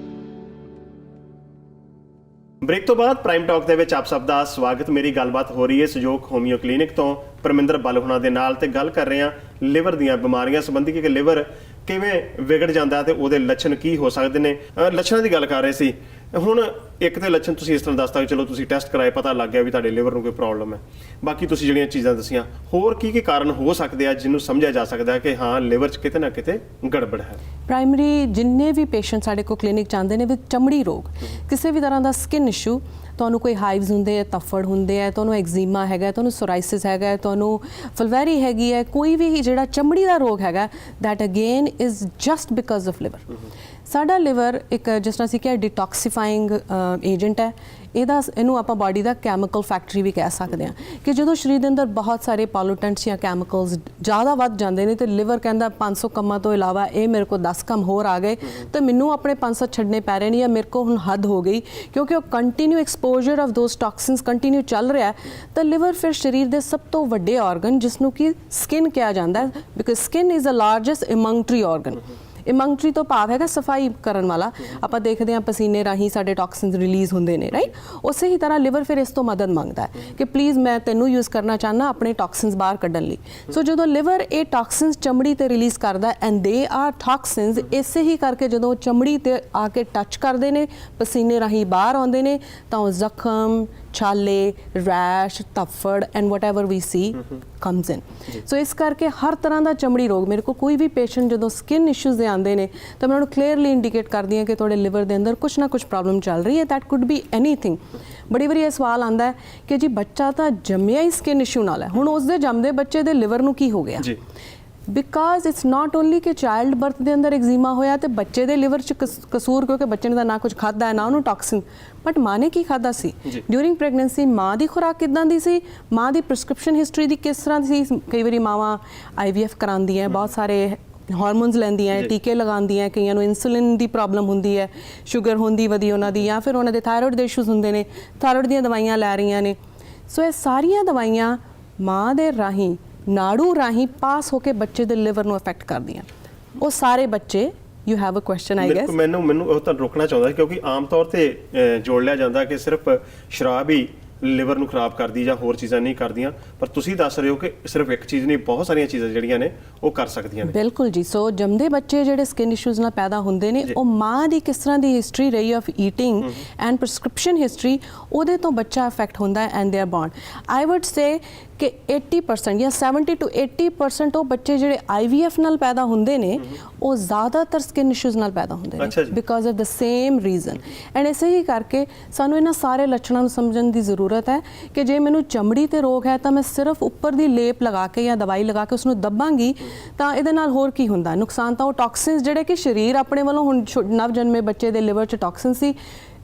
ਬ੍ਰੇਕ ਤੋਂ ਬਾਅਦ ਪ੍ਰਾਈਮ ਟਾਕ ਦੇ ਵਿੱਚ ਆਪ ਸਭ ਦਾ ਸਵਾਗਤ। ਮੇਰੀ ਗੱਲਬਾਤ ਹੋ ਰਹੀ ਹੈ ਸਹਿਯੋਗ ਹੋਮਿਓ ਕਲੀਨਿਕ ਤੋਂ ਪਰਮਿੰਦਰ ਬਲਹੁਣਾ ਦੇ ਨਾਲ, ਤੇ ਗੱਲ ਕਰ ਰਹੇ ਹਾਂ ਲਿਵਰ ਦੀਆਂ ਬਿਮਾਰੀਆਂ ਸੰਬੰਧੀ ਕਿ ਲਿਵਰ ਕਿਵੇਂ ਵਿਗੜ ਜਾਂਦਾ ਤੇ ਉਹਦੇ ਲੱਛਣ ਕੀ ਹੋ ਸਕਦੇ ਨੇ। ਲੱਛਣਾਂ ਦੀ ਗੱਲ ਕਰ ਰਹੇ ਸੀ। ਹੁਣ ਇੱਕ ਤੇ ਲੱਛਣ ਤੁਸੀਂ ਇਸ ਤਰ੍ਹਾਂ ਦੱਸਤਾ ਕਿ ਚਲੋ ਤੁਸੀਂ ਟੈਸਟ ਕਰਾਏ, ਪਤਾ ਲੱਗ ਗਿਆ ਵੀ ਤੁਹਾਡੇ ਲਿਵਰ ਨੂੰ ਕੋਈ ਪ੍ਰੋਬਲਮ ਹੈ। ਬਾਕੀ ਤੁਸੀਂ ਜਿਹੜੀਆਂ ਚੀਜ਼ਾਂ ਦੱਸੀਆਂ, ਹੋਰ ਕੀ ਕੀ ਕਾਰਨ ਹੋ ਸਕਦੇ ਆ ਜਿਹਨੂੰ ਸਮਝਿਆ ਜਾ ਸਕਦਾ ਹੈ ਕਿ ਹਾਂ ਲਿਵਰ 'ਚ ਕਿਤੇ ਨਾ ਕਿਤੇ ਗੜਬੜ ਹੈ। ਪ੍ਰਾਇਮਰੀ ਜਿੰਨੇ ਵੀ ਪੇਸ਼ੈਂਟ ਸਾਡੇ ਕੋਲ ਕਲੀਨਿਕ 'ਚ ਆਉਂਦੇ ਨੇ ਵਿਦ ਚਮੜੀ ਰੋਗ, ਕਿਸੇ ਵੀ ਤਰ੍ਹਾਂ ਦਾ ਸਕਿਨ ਇਸ਼ੂ, ਤੁਹਾਨੂੰ ਕੋਈ ਹਾਈਵਜ਼ ਹੁੰਦੇ ਹੈ, ਤਫੜ ਹੁੰਦੇ ਹੈ, ਤੁਹਾਨੂੰ ਐਗਜ਼ੀਮਾ ਹੈਗਾ, ਤੁਹਾਨੂੰ ਸੋਰਾਇਸਿਸ ਹੈਗਾ, ਤੁਹਾਨੂੰ ਫਲਵੈਰੀ ਹੈਗੀ ਹੈ, ਕੋਈ ਵੀ ਜਿਹੜਾ ਚਮੜੀ ਦਾ ਰੋਗ ਹੈਗਾ, that again is just because of liver. ਸਾਡਾ ਲਿਵਰ ਇੱਕ ਜਿਸ ਤਰ੍ਹਾਂ ਅਸੀਂ ਕਿਹਾ ਡਿਟੌਕਸੀਫਾਈਂਗ ਏਜੰਟ ਹੈ। ਇਹਨੂੰ ਆਪਾਂ ਬਾਡੀ ਦਾ ਕੈਮੀਕਲ ਫੈਕਟਰੀ ਵੀ ਕਹਿ ਸਕਦੇ ਹਾਂ ਕਿ ਜਦੋਂ ਸਰੀਰ ਦੇ ਅੰਦਰ ਬਹੁਤ ਸਾਰੇ ਪੋਲੂਟੈਂਟਸ ਜਾਂ ਕੈਮੀਕਲਸ ਜ਼ਿਆਦਾ ਵੱਧ ਜਾਂਦੇ ਨੇ ਤੇ ਲਿਵਰ ਕਹਿੰਦਾ 500 ਕੰਮਾਂ ਤੋਂ ਇਲਾਵਾ ਇਹ ਮੇਰੇ ਕੋਲ 10 ਕੰਮ ਹੋਰ ਆ ਗਏ ਤੇ ਮੈਨੂੰ ਆਪਣੇ 500 ਛੱਡਣੇ ਪੈ ਰਹੇ ਨੇ, ਜਾਂ ਮੇਰੇ ਕੋਲ ਹੁਣ ਹੱਦ ਹੋ ਗਈ, ਕਿਉਂਕਿ ਉਹ continue exposure of those toxins continue ਚੱਲ ਰਿਹਾ ਤਾਂ ਲਿਵਰ ਫਿਰ ਸਰੀਰ ਦੇ ਸਭ ਤੋਂ ਵੱਡੇ ਆਰਗਨ, ਜਿਸ ਨੂੰ ਕਿ ਸਕਿਨ ਕਿਹਾ ਜਾਂਦਾ ਹੈ, because skin is the largest integumentary organ. Integumentary ਤੋਂ ਭਾਵ ਹੈਗਾ ਸਫਾਈ ਕਰਨ ਵਾਲਾ। ਆਪਾਂ ਦੇਖਦੇ ਹਾਂ ਪਸੀਨੇ ਰਾਹੀਂ ਸਾਡੇ ਟੌਕਸਿਨਸ ਰਿਲੀਜ਼ ਹੁੰਦੇ ਨੇ, ਰਾਈਟ। ਉਸੇ ਹੀ ਤਰ੍ਹਾਂ ਲਿਵਰ ਫਿਰ ਇਸ ਤੋਂ ਮਦਦ ਮੰਗਦਾ ਹੈ ਕਿ ਪਲੀਜ਼ ਮੈਂ ਤੈਨੂੰ ਯੂਜ਼ ਕਰਨਾ ਚਾਹੁੰਦਾ ਆਪਣੇ ਟੌਕਸਿਨਸ ਬਾਹਰ ਕੱਢਣ ਲਈ। ਸੋ ਜਦੋਂ ਲਿਵਰ ਇਹ ਟੌਕਸਿਨਸ ਚਮੜੀ ਤੇ ਰਿਲੀਜ਼ ਕਰਦਾ ਐਂਡ ਦੇ ਆਰ ਟੌਕਸਿਨਸ, ਇਸੇ ਹੀ ਕਰਕੇ ਜਦੋਂ ਚਮੜੀ ਤੇ ਆ ਕੇ ਟੱਚ ਕਰਦੇ ਨੇ, ਪਸੀਨੇ ਰਾਹੀਂ ਬਾਹਰ ਆਉਂਦੇ ਨੇ, ਤਾਂ ਉਹ ਜ਼ਖਮ, ਛਾਲੇ, ਰੈਸ਼, ਤਫੜ ਐਂਡ ਵਟਐਵਰ ਵੀ ਸੀ ਕਮਸ ਇਨ। ਸੋ ਇਸ ਕਰਕੇ ਹਰ ਤਰ੍ਹਾਂ ਦਾ ਚਮੜੀ ਰੋਗ, ਮੇਰੇ ਕੋਲ ਕੋਈ ਵੀ ਪੇਸ਼ੈਂਟ ਜਦੋਂ ਸਕਿਨ ਇਸ਼ੂਜ਼ ਦੇ ਆਉਂਦੇ ਨੇ ਤਾਂ ਮੈਂ ਉਹਨੂੰ ਕਲੀਅਰਲੀ ਇੰਡੀਕੇਟ ਕਰਦੀ ਹਾਂ ਕਿ ਤੁਹਾਡੇ ਲਿਵਰ ਦੇ ਅੰਦਰ ਕੁਛ ਨਾ ਕੁਛ ਪ੍ਰੋਬਲਮ ਚੱਲ ਰਹੀ ਹੈ। That could B anything. ਬੜੀ ਵਾਰੀ ਇਹ ਸਵਾਲ ਆਉਂਦਾ ਹੈ ਕਿ ਜੀ ਬੱਚਾ ਤਾਂ ਜੰਮਿਆ ਹੀ ਸਕਿਨ ਇਸ਼ੂ ਨਾਲ ਹੈ, ਹੁਣ ਉਸਦੇ ਜੰਮਦੇ ਬੱਚੇ ਦੇ ਲਿਵਰ ਨੂੰ ਕੀ ਹੋ ਗਿਆ? ਬਿਕਾਜ਼ ਇਟਸ ਨਾਟ ਓਨਲੀ ਕਿ ਚਾਈਲਡ ਬਰਥ ਦੇ ਅੰਦਰ ਐਗਜ਼ੀਮਾ ਹੋਇਆ ਤੇ ਬੱਚੇ ਦੇ ਲਿਵਰ 'ਚ ਕਸੂਰ, ਕਿਉਂਕਿ ਬੱਚੇ ਨੇ ਤਾਂ ਨਾ ਕੁਝ ਖਾਧਾ ਹੈ ਨਾ ਉਹਨੂੰ ਟੌਕਸਿਨ, ਬਟ ਮਾਂ ਨੇ ਕੀ ਖਾਧਾ ਸੀ ਡਿਊਰਿੰਗ ਪ੍ਰੈਗਨੈਂਸੀ, ਮਾਂ ਦੀ ਖੁਰਾਕ ਕਿੱਦਾਂ ਦੀ ਸੀ, ਮਾਂ ਦੀ ਪ੍ਰਿਸਕ੍ਰਿਪਸ਼ਨ ਹਿਸਟਰੀ ਦੀ ਕਿਸ ਤਰ੍ਹਾਂ ਦੀ ਸੀ। ਕਈ ਵਾਰੀ ਮਾਵਾਂ IVF ਕਰਾਉਂਦੀਆਂ, ਬਹੁਤ ਸਾਰੇ ਹਾਰਮੋਨਸ ਲੈਂਦੀਆਂ, ਟੀਕੇ ਲਗਾਉਂਦੀਆਂ, ਕਈਆਂ ਨੂੰ ਇਨਸੂਲਿਨ ਦੀ ਪ੍ਰੋਬਲਮ ਹੁੰਦੀ ਹੈ, ਸ਼ੂਗਰ ਹੁੰਦੀ ਵਧੀ ਉਹਨਾਂ ਦੀ, ਜਾਂ ਫਿਰ ਉਹਨਾਂ ਦੇ ਥਾਇਰੋਇਡ ਦੇ ਇਸ਼ੂਜ਼ ਹੁੰਦੇ ਨੇ, ਥਾਇਰੋਇਡ ਦੀਆਂ ਦਵਾਈਆਂ ਲੈ ਰਹੀਆਂ ਨੇ। ਸੋ ਇਹ ਸਾਰੀਆਂ ਦਵਾਈਆਂ ਮਾਂ ਦੇ ਰਾਹੀਂ, ਨਾੜੂ ਰਾਹੀਂ ਪਾਸ ਹੋ ਕੇ ਬੱਚੇ ਦੇ ਲਿਵਰ ਨੂੰ ਅਫੈਕਟ ਕਰਦੀਆਂ। ਉਹ ਸਾਰੇ ਬੱਚੇ, you have a question I guess. ਮੈਨੂੰ ਉਹ ਤਾਂ ਰੋਕਣਾ ਚਾਹੁੰਦਾ ਕਿਉਂਕਿ ਆਮ ਤੌਰ ਤੇ ਜੋੜ ਲਿਆ ਜਾਂਦਾ ਕਿ ਸਿਰਫ ਸ਼ਰਾਬ ਹੀ ਲਿਵਰ ਨੂੰ ਖਰਾਬ ਕਰਦੀ ਜਾਂ ਹੋਰ ਚੀਜ਼ਾਂ ਨਹੀਂ ਕਰਦੀਆਂ, ਪਰ ਤੁਸੀਂ ਦੱਸ ਰਹੇ ਹੋ ਕਿ ਸਿਰਫ ਇੱਕ ਚੀਜ਼ ਨਹੀਂ, ਬਹੁਤ ਸਾਰੀਆਂ ਚੀਜ਼ਾਂ ਜਿਹੜੀਆਂ ਨੇ ਉਹ ਕਰ ਸਕਦੀਆਂ ਨੇ। ਬਿਲਕੁਲ ਜੀ। ਸੋ ਜੰਮਦੇ ਬੱਚੇ ਜਿਹੜੇ ਸਕਿਨ ਇਸ਼ੂਜ਼ ਨਾਲ ਪੈਦਾ ਹੁੰਦੇ ਨੇ, ਉਹ ਮਾਂ ਦੀ ਕਿਸ ਤਰ੍ਹਾਂ ਦੀ ਹਿਸਟਰੀ ਰਹੀ of eating and prescription history, ਉਹਦੇ ਤੋਂ ਬੱਚਾ ਅਫੈਕਟ ਹੁੰਦਾ ਹੈ and they are born. I would say ਕਿ 80% ਜਾਂ 70 to 80% ਉਹ ਬੱਚੇ ਜਿਹੜੇ IVF ਨਾਲ ਪੈਦਾ ਹੁੰਦੇ ਨੇ, ਉਹ ਜ਼ਿਆਦਾਤਰ ਸਕਿਨ ਇਸ਼ੂਜ਼ ਨਾਲ ਪੈਦਾ ਹੁੰਦੇ ਨੇ because of the same reason. And ਇਸੇ ਹੀ ਕਰਕੇ ਸਾਨੂੰ ਇਹਨਾਂ ਸਾਰੇ ਲੱਛਣਾਂ ਨੂੰ ਸਮਝਣ ਦੀ ਜ਼ਰੂਰਤ ਹੈ ਕਿ ਜੇ ਮੈਨੂੰ ਚਮੜੀ ਤੇ ਰੋਗ ਹੈ ਤਾਂ ਮੈਂ ਸਿਰਫ ਉੱਪਰ ਦੀ ਲੇਪ ਲਗਾ ਕੇ ਜਾਂ ਦਵਾਈ ਲਗਾ ਕੇ ਉਸਨੂੰ ਦੱਬਾਂਗੀ ਤਾਂ ਇਹਦੇ ਨਾਲ ਹੋਰ ਕੀ ਹੁੰਦਾ ਨੁਕਸਾਨ। ਤਾਂ ਉਹ ਟੌਕਸਿਨਸ ਜਿਹੜੇ ਕਿ ਸਰੀਰ ਆਪਣੇ ਵੱਲੋਂ, ਹੁਣ ਨਵ ਜਨਮੇ ਬੱਚੇ ਦੇ ਲਿਵਰ 'ਚ ਟੌਕਸਿਨ ਸੀ,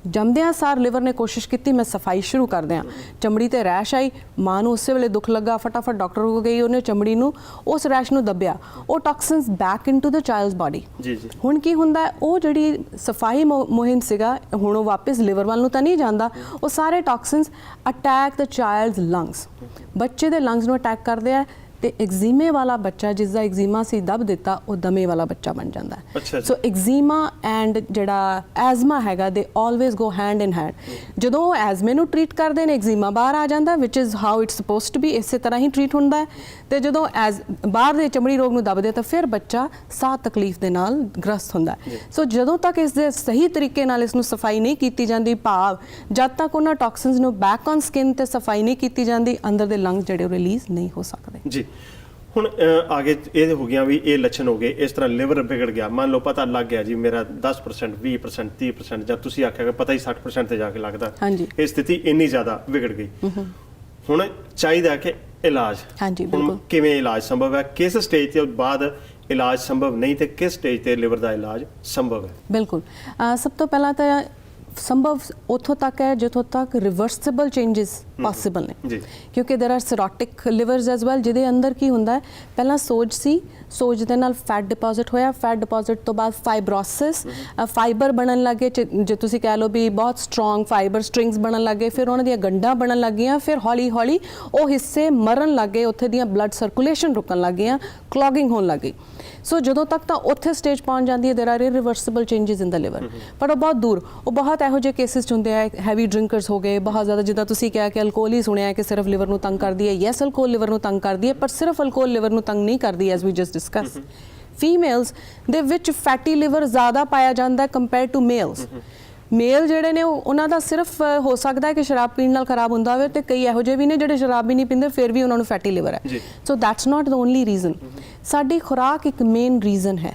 ਜੰਮਦਿਆਂ ਸਾਰ ਲਿਵਰ ਨੇ ਕੋਸ਼ਿਸ਼ ਕੀਤੀ ਮੈਂ ਸਫਾਈ ਸ਼ੁਰੂ ਕਰ ਦਿਆਂ, ਚਮੜੀ ਤੇ ਰੈਸ਼ ਆਈ, ਮਾਂ ਨੂੰ ਉਸੇ ਵੇਲੇ ਦੁੱਖ ਲੱਗਾ, ਫਟਾਫਟ ਡਾਕਟਰ ਕੋਲ ਗਈ, ਉਹਨੇ ਚਮੜੀ ਨੂੰ ਉਸ ਰੈਸ਼ ਨੂੰ ਦੱਬਿਆ, ਉਹ ਟੌਕਸਿਨਸ ਬੈਕ ਇਨਟੂ ਦ ਚਾਈਲਡਸ ਬਾਡੀ। ਹੁਣ ਕੀ ਹੁੰਦਾ, ਉਹ ਜਿਹੜੀ ਸਫਾਈ ਮੁਹਿੰਮ ਸੀਗਾ, ਹੁਣ ਉਹ ਵਾਪਸ ਲਿਵਰ ਵੱਲ ਨੂੰ ਤਾਂ ਨਹੀਂ ਜਾਂਦਾ, ਉਹ ਸਾਰੇ ਟੌਕਸਿਨਸ ਅਟੈਕ ਦ ਚਾਈਲਡਸ ਲੰਗਸ, ਬੱਚੇ ਦੇ ਲੰਗਸ ਨੂੰ ਅਟੈਕ ਕਰਦੇ ਆ ਤੇ ਐਗਜ਼ੀਮੇ ਵਾਲਾ ਬੱਚਾ, ਜਿਸ ਦਾ ਐਗਜ਼ੀਮਾ ਸੀ ਦੱਬ ਦਿੱਤਾ, ਉਹ ਦਮੇ ਵਾਲਾ ਬੱਚਾ ਬਣ ਜਾਂਦਾ ਹੈ। ਸੋ ਐਗਜ਼ੀਮਾ ਐਂਡ ਜਿਹੜਾ ਐਜ਼ਮਾ ਹੈਗਾ, ਦੇ ਆਲਵੇਜ਼ ਗੋ ਹੈਂਡ ਇਨ ਹੈਂਡ। ਜਦੋਂ ਉਹ ਐਜ਼ਮੇ ਨੂੰ ਟ੍ਰੀਟ ਕਰਦੇ ਨੇ, ਐਗਜ਼ੀਮਾ ਬਾਹਰ ਆ ਜਾਂਦਾ, which is how it's supposed to be, ਇਸੇ ਤਰ੍ਹਾਂ ਹੀ ਟ੍ਰੀਟ ਹੁੰਦਾ ਹੈ। ਤੇ ਜਦੋਂ ਬਾਹਰ ਦੇ ਚਮੜੀ ਰੋਗ ਨੂੰ ਦੱਬਦੇ ਤਾਂ ਫਿਰ ਬੱਚਾ ਸਾਹ ਤਕਲੀਫ ਦੇ ਨਾਲ ਗ੍ਰਸਤ ਹੁੰਦਾ ਹੈ। ਸੋ ਜਦੋਂ ਤੱਕ ਇਸ ਦੇ ਸਹੀ ਤਰੀਕੇ ਨਾਲ ਇਸ ਨੂੰ ਸਫਾਈ ਨਹੀਂ ਕੀਤੀ ਜਾਂਦੀ, ਭਾਵ ਜਦ ਤੱਕ ਉਹਨਾਂ ਟੌਕਸਿਨਸ ਨੂੰ ਬੈਕ ਔਨ ਸਕਿਨ ਤੇ ਸਫਾਈ ਨਹੀਂ ਕੀਤੀ ਜਾਂਦੀ, ਅੰਦਰ ਦੇ ਲੰਗਸ ਜਿਹੜੇ ਰਿਲੀਜ਼ ਨਹੀਂ ਹੋ ਸਕਦੇ। ਜੀ, ਹੁਣ ਆਗੇ ਇਹ ਹੋ ਗਿਆ ਵੀ ਇਹ ਲੱਛਣ ਹੋ ਗਏ, ਇਸ ਤਰ੍ਹਾਂ ਲਿਵਰ ਵਿਗੜ ਗਿਆ, ਮੰਨ ਲਓ ਪਤਾ ਲੱਗ ਗਿਆ ਜੀ ਮੇਰਾ 10% 20% 30% ਜਾਂ ਤੁਸੀਂ ਆਖਿਆ ਕਿ ਪਤਾ ਹੀ 60% ਤੇ ਜਾ ਕੇ ਲੱਗਦਾ, ਹਾਂਜੀ। ਇਹ ਸਥਿਤੀ ਇੰਨੀ ਜ਼ਿਆਦਾ ਵਿਗੜ ਗਈ, ਹੁਣ ਚਾਹੀਦਾ ਕਿ ਇਲਾਜ, ਹਾਂਜੀ ਹੁਣ ਬਿਲਕੁਲ ਕਿਵੇਂ ਇਲਾਜ ਸੰਭਵ ਹੈ, ਕਿਸ ਸਟੇਜ ਤੋਂ ਬਾਅਦ ਇਲਾਜ ਸੰਭਵ ਨਹੀਂ ਤੇ ਕਿਸ ਸਟੇਜ ਤੇ ਲਿਵਰ ਦਾ ਇਲਾਜ ਸੰਭਵ ਹੈ? ਬਿਲਕੁਲ ਸਭ ਤੋਂ ਪਹਿਲਾਂ ਤਾਂ ਸੰਭਵ ਉੱਥੋਂ ਤੱਕ ਹੈ ਜਿੱਥੋਂ ਤੱਕ ਰਿਵਰਸਿਬਲ ਚੇਂਜਸ ਪੋਸੀਬਲ ਨੇ ਜੀ। ਕਿਉਂਕਿ देयर आर ਸਿਰੋਟਿਕ ਲਿਵਰਸ ਐਜ਼ ਵੈਲ, ਜਿਹਦੇ ਅੰਦਰ ਕੀ ਹੁੰਦਾ ਹੈ, ਪਹਿਲਾਂ ਸੋਜ ਸੀ, ਸੋਜ ਦੇ ਨਾਲ ਫੈਟ ਡਿਪੋਜ਼ਿਟ ਹੋਇਆ, ਫੈਟ ਡਿਪੋਜ਼ਿਟ ਤੋਂ ਬਾਅਦ ਫਾਈਬਰੋਸਿਸ, ਫਾਈਬਰ ਬਣਨ ਲੱਗੇ, ਜੇ ਤੁਸੀਂ ਕਹਿ ਲਓ ਵੀ ਬਹੁਤ ਸਟਰੋਂਗ ਫਾਈਬਰ ਸਟ੍ਰਿੰਗਸ ਬਣਨ ਲੱਗੇ, ਫਿਰ ਉਹਨਾਂ ਦੀਆਂ ਗੰਢਾਂ ਬਣਨ ਲੱਗੀਆਂ, ਫਿਰ ਹੌਲੀ ਹੌਲੀ ਉਹ ਹਿੱਸੇ ਮਰਨ ਲੱਗੇ, ਉੱਥੇ ਦੀਆਂ ਬਲੱਡ ਸਰਕੂਲੇਸ਼ਨ ਰੁਕਣ ਲੱਗ ਗਈਆਂ, ਕਲੌਗਿੰਗ ਹੋਣ ਲੱਗ ਗਈ। ਸੋ ਜਦੋਂ ਤੱਕ ਤਾਂ ਉੱਥੇ ਸਟੇਜ ਪਹੁੰਚ ਜਾਂਦੀ ਹੈ there are irreversible changes in the liver, ਪਰ ਉਹ ਬਹੁਤ ਦੂਰ, ਉਹ ਬਹੁਤ ਇਹੋ ਜਿਹੇ ਕੇਸਿਸ ਹੁੰਦੇ ਆ, ਹੈਵੀ ਡਰਿੰਕਰਸ ਹੋ ਗਏ, ਬਹੁਤ ਜ਼ਿਆਦਾ, ਜਿੱਦਾਂ ਤੁਸੀਂ ਕਿਹਾ ਕਿ ਅਲਕੋਹਲ ਹੀ ਸੁਣਿਆ ਕਿ ਸਿਰਫ ਲਿਵਰ ਨੂੰ ਤੰਗ ਕਰਦੀ ਹੈ, ਯੈਸ ਅਲਕੋਹਲ ਲਿਵਰ ਨੂੰ ਤੰਗ ਕਰਦੀ ਹੈ, ਪਰ ਸਿਰਫ ਅਲਕੋਹਲ ਲਿਵਰ ਨੂੰ ਤੰਗ ਨਹੀਂ ਕਰਦੀ, ਐਜ਼ ਵੀ ਜਸਟ ਡਿਸਕਸ। ਫੀਮੇਲਸ ਦੇ ਵਿੱਚ ਫੈਟੀ ਲਿਵਰ ਜ਼ਿਆਦਾ ਪਾਇਆ ਜਾਂਦਾ ਕੰਪੇਅਰ ਟੂ ਮੇਲਸ। ਮੇਲ ਜਿਹੜੇ ਨੇ ਉਹਨਾਂ ਦਾ ਸਿਰਫ ਹੋ ਸਕਦਾ ਹੈ ਕਿ ਸ਼ਰਾਬ ਪੀਣ ਨਾਲ ਖਰਾਬ ਹੁੰਦਾ ਹੋਵੇ, ਤੇ ਕਈ ਇਹੋ ਜਿਹੇ ਵੀ ਨੇ ਜਿਹੜੇ ਸ਼ਰਾਬ ਵੀ ਨਹੀਂ ਪੀਂਦੇ ਫਿਰ ਵੀ ਉਹਨਾਂ ਨੂੰ ਫੈਟੀ ਲਿਵਰ ਹੈ। So that's not the only reason. ਸਾਡੀ ਖੁਰਾਕ ਇੱਕ ਮੇਨ ਰੀਜ਼ਨ ਹੈ।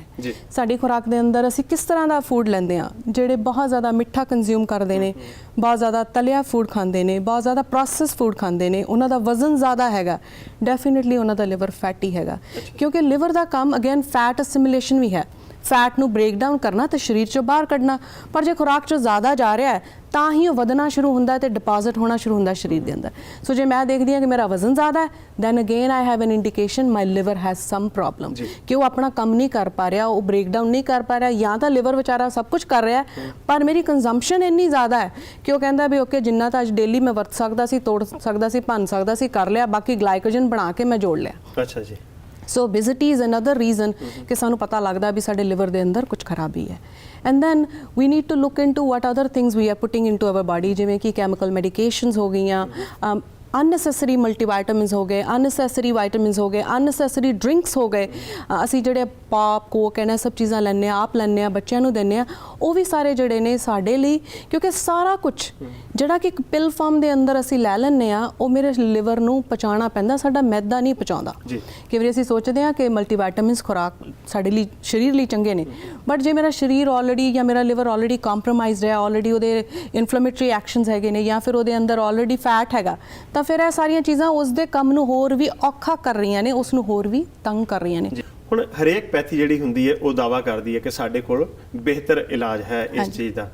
ਸਾਡੀ ਖੁਰਾਕ ਦੇ ਅੰਦਰ ਅਸੀਂ ਕਿਸ ਤਰ੍ਹਾਂ ਦਾ ਫੂਡ ਲੈਂਦੇ ਹਾਂ, ਜਿਹੜੇ ਬਹੁਤ ਜ਼ਿਆਦਾ ਮਿੱਠਾ ਕੰਜ਼ਿਊਮ ਕਰਦੇ ਨੇ, ਬਹੁਤ ਜ਼ਿਆਦਾ ਤਲਿਆ ਫੂਡ ਖਾਂਦੇ ਨੇ, ਬਹੁਤ ਜ਼ਿਆਦਾ ਪ੍ਰੋਸੈਸ ਫੂਡ ਖਾਂਦੇ ਨੇ, ਉਹਨਾਂ ਦਾ ਵਜ਼ਨ ਜ਼ਿਆਦਾ ਹੈਗਾ, ਡੈਫੀਨਿਟਲੀ ਉਹਨਾਂ ਦਾ ਲਿਵਰ ਫੈਟੀ ਹੈਗਾ। ਕਿਉਂਕਿ ਲਿਵਰ ਦਾ ਕੰਮ ਅਗੇਨ ਫੈਟ ਅਸਿਮੀਲੇਸ਼ਨ ਵੀ ਹੈ, ਫੈਟ ਨੂੰ ਬ੍ਰੇਕ ਡਾਊਨ ਕਰਨਾ ਤੇ ਸਰੀਰ ਚੋਂ ਬਾਹਰ ਕੱਢਣਾ, ਪਰ ਜੇ ਖੁਰਾਕ ਚੋਂ ਜ਼ਿਆਦਾ ਜਾ ਰਿਹਾ ਹੈ ਤਾਂ ਹੀ ਉਹ ਵਧਣਾ ਸ਼ੁਰੂ ਹੁੰਦਾ ਤੇ ਡਿਪੋਜ਼ਿਟ ਹੋਣਾ ਸ਼ੁਰੂ ਹੁੰਦਾ ਸਰੀਰ ਦੇ ਅੰਦਰ। ਸੋ ਜੇ ਮੈਂ ਦੇਖਦੀ ਹਾਂ ਕਿ ਮੇਰਾ ਵਜ਼ਨ ਜ਼ਿਆਦਾ ਹੈ, then again I have an indication my liver has some problem, ਕਿ ਉਹ ਆਪਣਾ ਕੰਮ ਨਹੀਂ ਕਰ ਪਾ ਰਿਹਾ, ਉਹ ਬ੍ਰੇਕ ਡਾਊਨ ਨਹੀਂ ਕਰ ਪਾ ਰਿਹਾ, ਜਾਂ ਤਾਂ ਲਿਵਰ ਵਿਚਾਰਾ ਸਭ ਕੁਝ ਕਰ ਰਿਹਾ ਪਰ ਮੇਰੀ ਕੰਜ਼ੰਪਸ਼ਨ ਇੰਨੀ ਜ਼ਿਆਦਾ ਹੈ ਕਿ ਉਹ ਕਹਿੰਦਾ ਵੀ ਓਕੇ ਜਿੰਨਾ ਤਾਂ ਅੱਜ ਡੇਲੀ ਮੈਂ ਵਰਤ ਸਕਦਾ ਸੀ, ਤੋੜ ਸਕਦਾ ਸੀ, ਭੰਨ ਸਕਦਾ ਸੀ, ਕਰ ਲਿਆ, ਬਾਕੀ ਗਲਾਈਕੋਜਨ ਬਣਾ ਕੇ ਮੈਂ ਜੋੜ ਲਿਆ। ਅੱਛਾ ਜੀ। ਸੋ obesity is another reason ਕਿ ਸਾਨੂੰ ਪਤਾ ਲੱਗਦਾ ਵੀ ਸਾਡੇ ਲਿਵਰ ਦੇ ਅੰਦਰ ਕੁਝ ਖਰਾਬੀ ਹੈ। And then we need to look into what other things we are putting into our body, ਜਿਵੇਂ ਕਿ ਕੈਮੀਕਲ ਮੈਡੀਕੇਸ਼ਨਸ ਹੋ ਗਈਆਂ, ਅਨਨੈਸੈਸਰੀ ਮਲਟੀਵਾਈਟਾਮਿਨਸ ਹੋ ਗਏ, ਅਨਨੈਸੈਸਰੀ ਵਾਈਟਾਮਿਨਸ ਹੋ ਗਏ, ਅਨਨੈਸੈਸਰੀ ਡਰਿੰਕਸ ਹੋ ਗਏ, ਅਸੀਂ ਜਿਹੜੇ ਪੌਪ ਕੋਕ ਇਹਨਾਂ ਸਭ ਚੀਜ਼ਾਂ ਲੈਂਦੇ ਹਾਂ, ਆਪ ਲੈਂਦੇ ਹਾਂ, ਬੱਚਿਆਂ ਨੂੰ ਦਿੰਦੇ ਹਾਂ, ਉਹ ਵੀ ਸਾਰੇ ਜਿਹੜੇ ਨੇ ਸਾਡੇ ਲਈ, ਕਿਉਂਕਿ ਸਾਰਾ ਕੁਝ ਜਿਹੜਾ ਕਿ ਇੱਕ ਪਿਲ ਫਾਰਮ ਦੇ ਅੰਦਰ ਅਸੀਂ ਲੈ ਲੈਂਦੇ ਹਾਂ, ਉਹ ਮੇਰੇ ਲਿਵਰ ਨੂੰ ਪਚਾਉਣਾ ਪੈਂਦਾ, ਸਾਡਾ ਮੈਦਾ ਨਹੀਂ ਪਚਾਉਂਦਾ। ਕਈ ਵਾਰੀ ਅਸੀਂ ਸੋਚਦੇ ਹਾਂ ਕਿ ਮਲਟੀਵਾਈਟਾਮਿਨਸ ਖੁਰਾਕ ਸਾਡੇ ਲਈ ਸਰੀਰ ਲਈ ਚੰਗੇ ਨੇ, ਬਟ ਜੇ ਮੇਰਾ ਸਰੀਰ ਆਲਰੇਡੀ ਜਾਂ ਮੇਰਾ ਲਿਵਰ ਆਲਰੇਡੀ ਕੰਪਰੋਮਾਈਜ਼ਡ ਹੈ, ਆਲਰੇਡੀ ਉਹਦੇ ਇਨਫਲੇਮੇਟਰੀ ਐਕਸ਼ਨਸ ਹੈਗੇ ਨੇ, ਜਾਂ ਫਿਰ ਉਹਦੇ ਅੰਦਰ ਆਲਰੇਡੀ ਫੈਟ ਹੈਗਾ, ਤਾਂ ਫਿਰ ਇਹ ਸਾਰੀਆਂ ਚੀਜ਼ਾਂ ਉਸ ਦੇ ਕੰਮ ਨੂੰ ਹੋਰ ਵੀ ਔਖਾ ਕਰ ਰਹੀਆਂ ਨੇ, ਉਸ ਨੂੰ ਹੋਰ ਵੀ ਤੰਗ ਕਰ ਰਹੀਆਂ ਨੇ। ਹੁਣ ਹਰੇਕ ਪੈਥੀ ਜਿਹੜੀ ਹੁੰਦੀ ਹੈ ਉਹ ਦਾਅਵਾ ਕਰਦੀ ਹੈ ਕਿ ਸਾਡੇ ਕੋਲ ਬਿਹਤਰ ਇਲਾਜ ਹੈ ਇਸ ਚੀਜ਼ ਦਾ।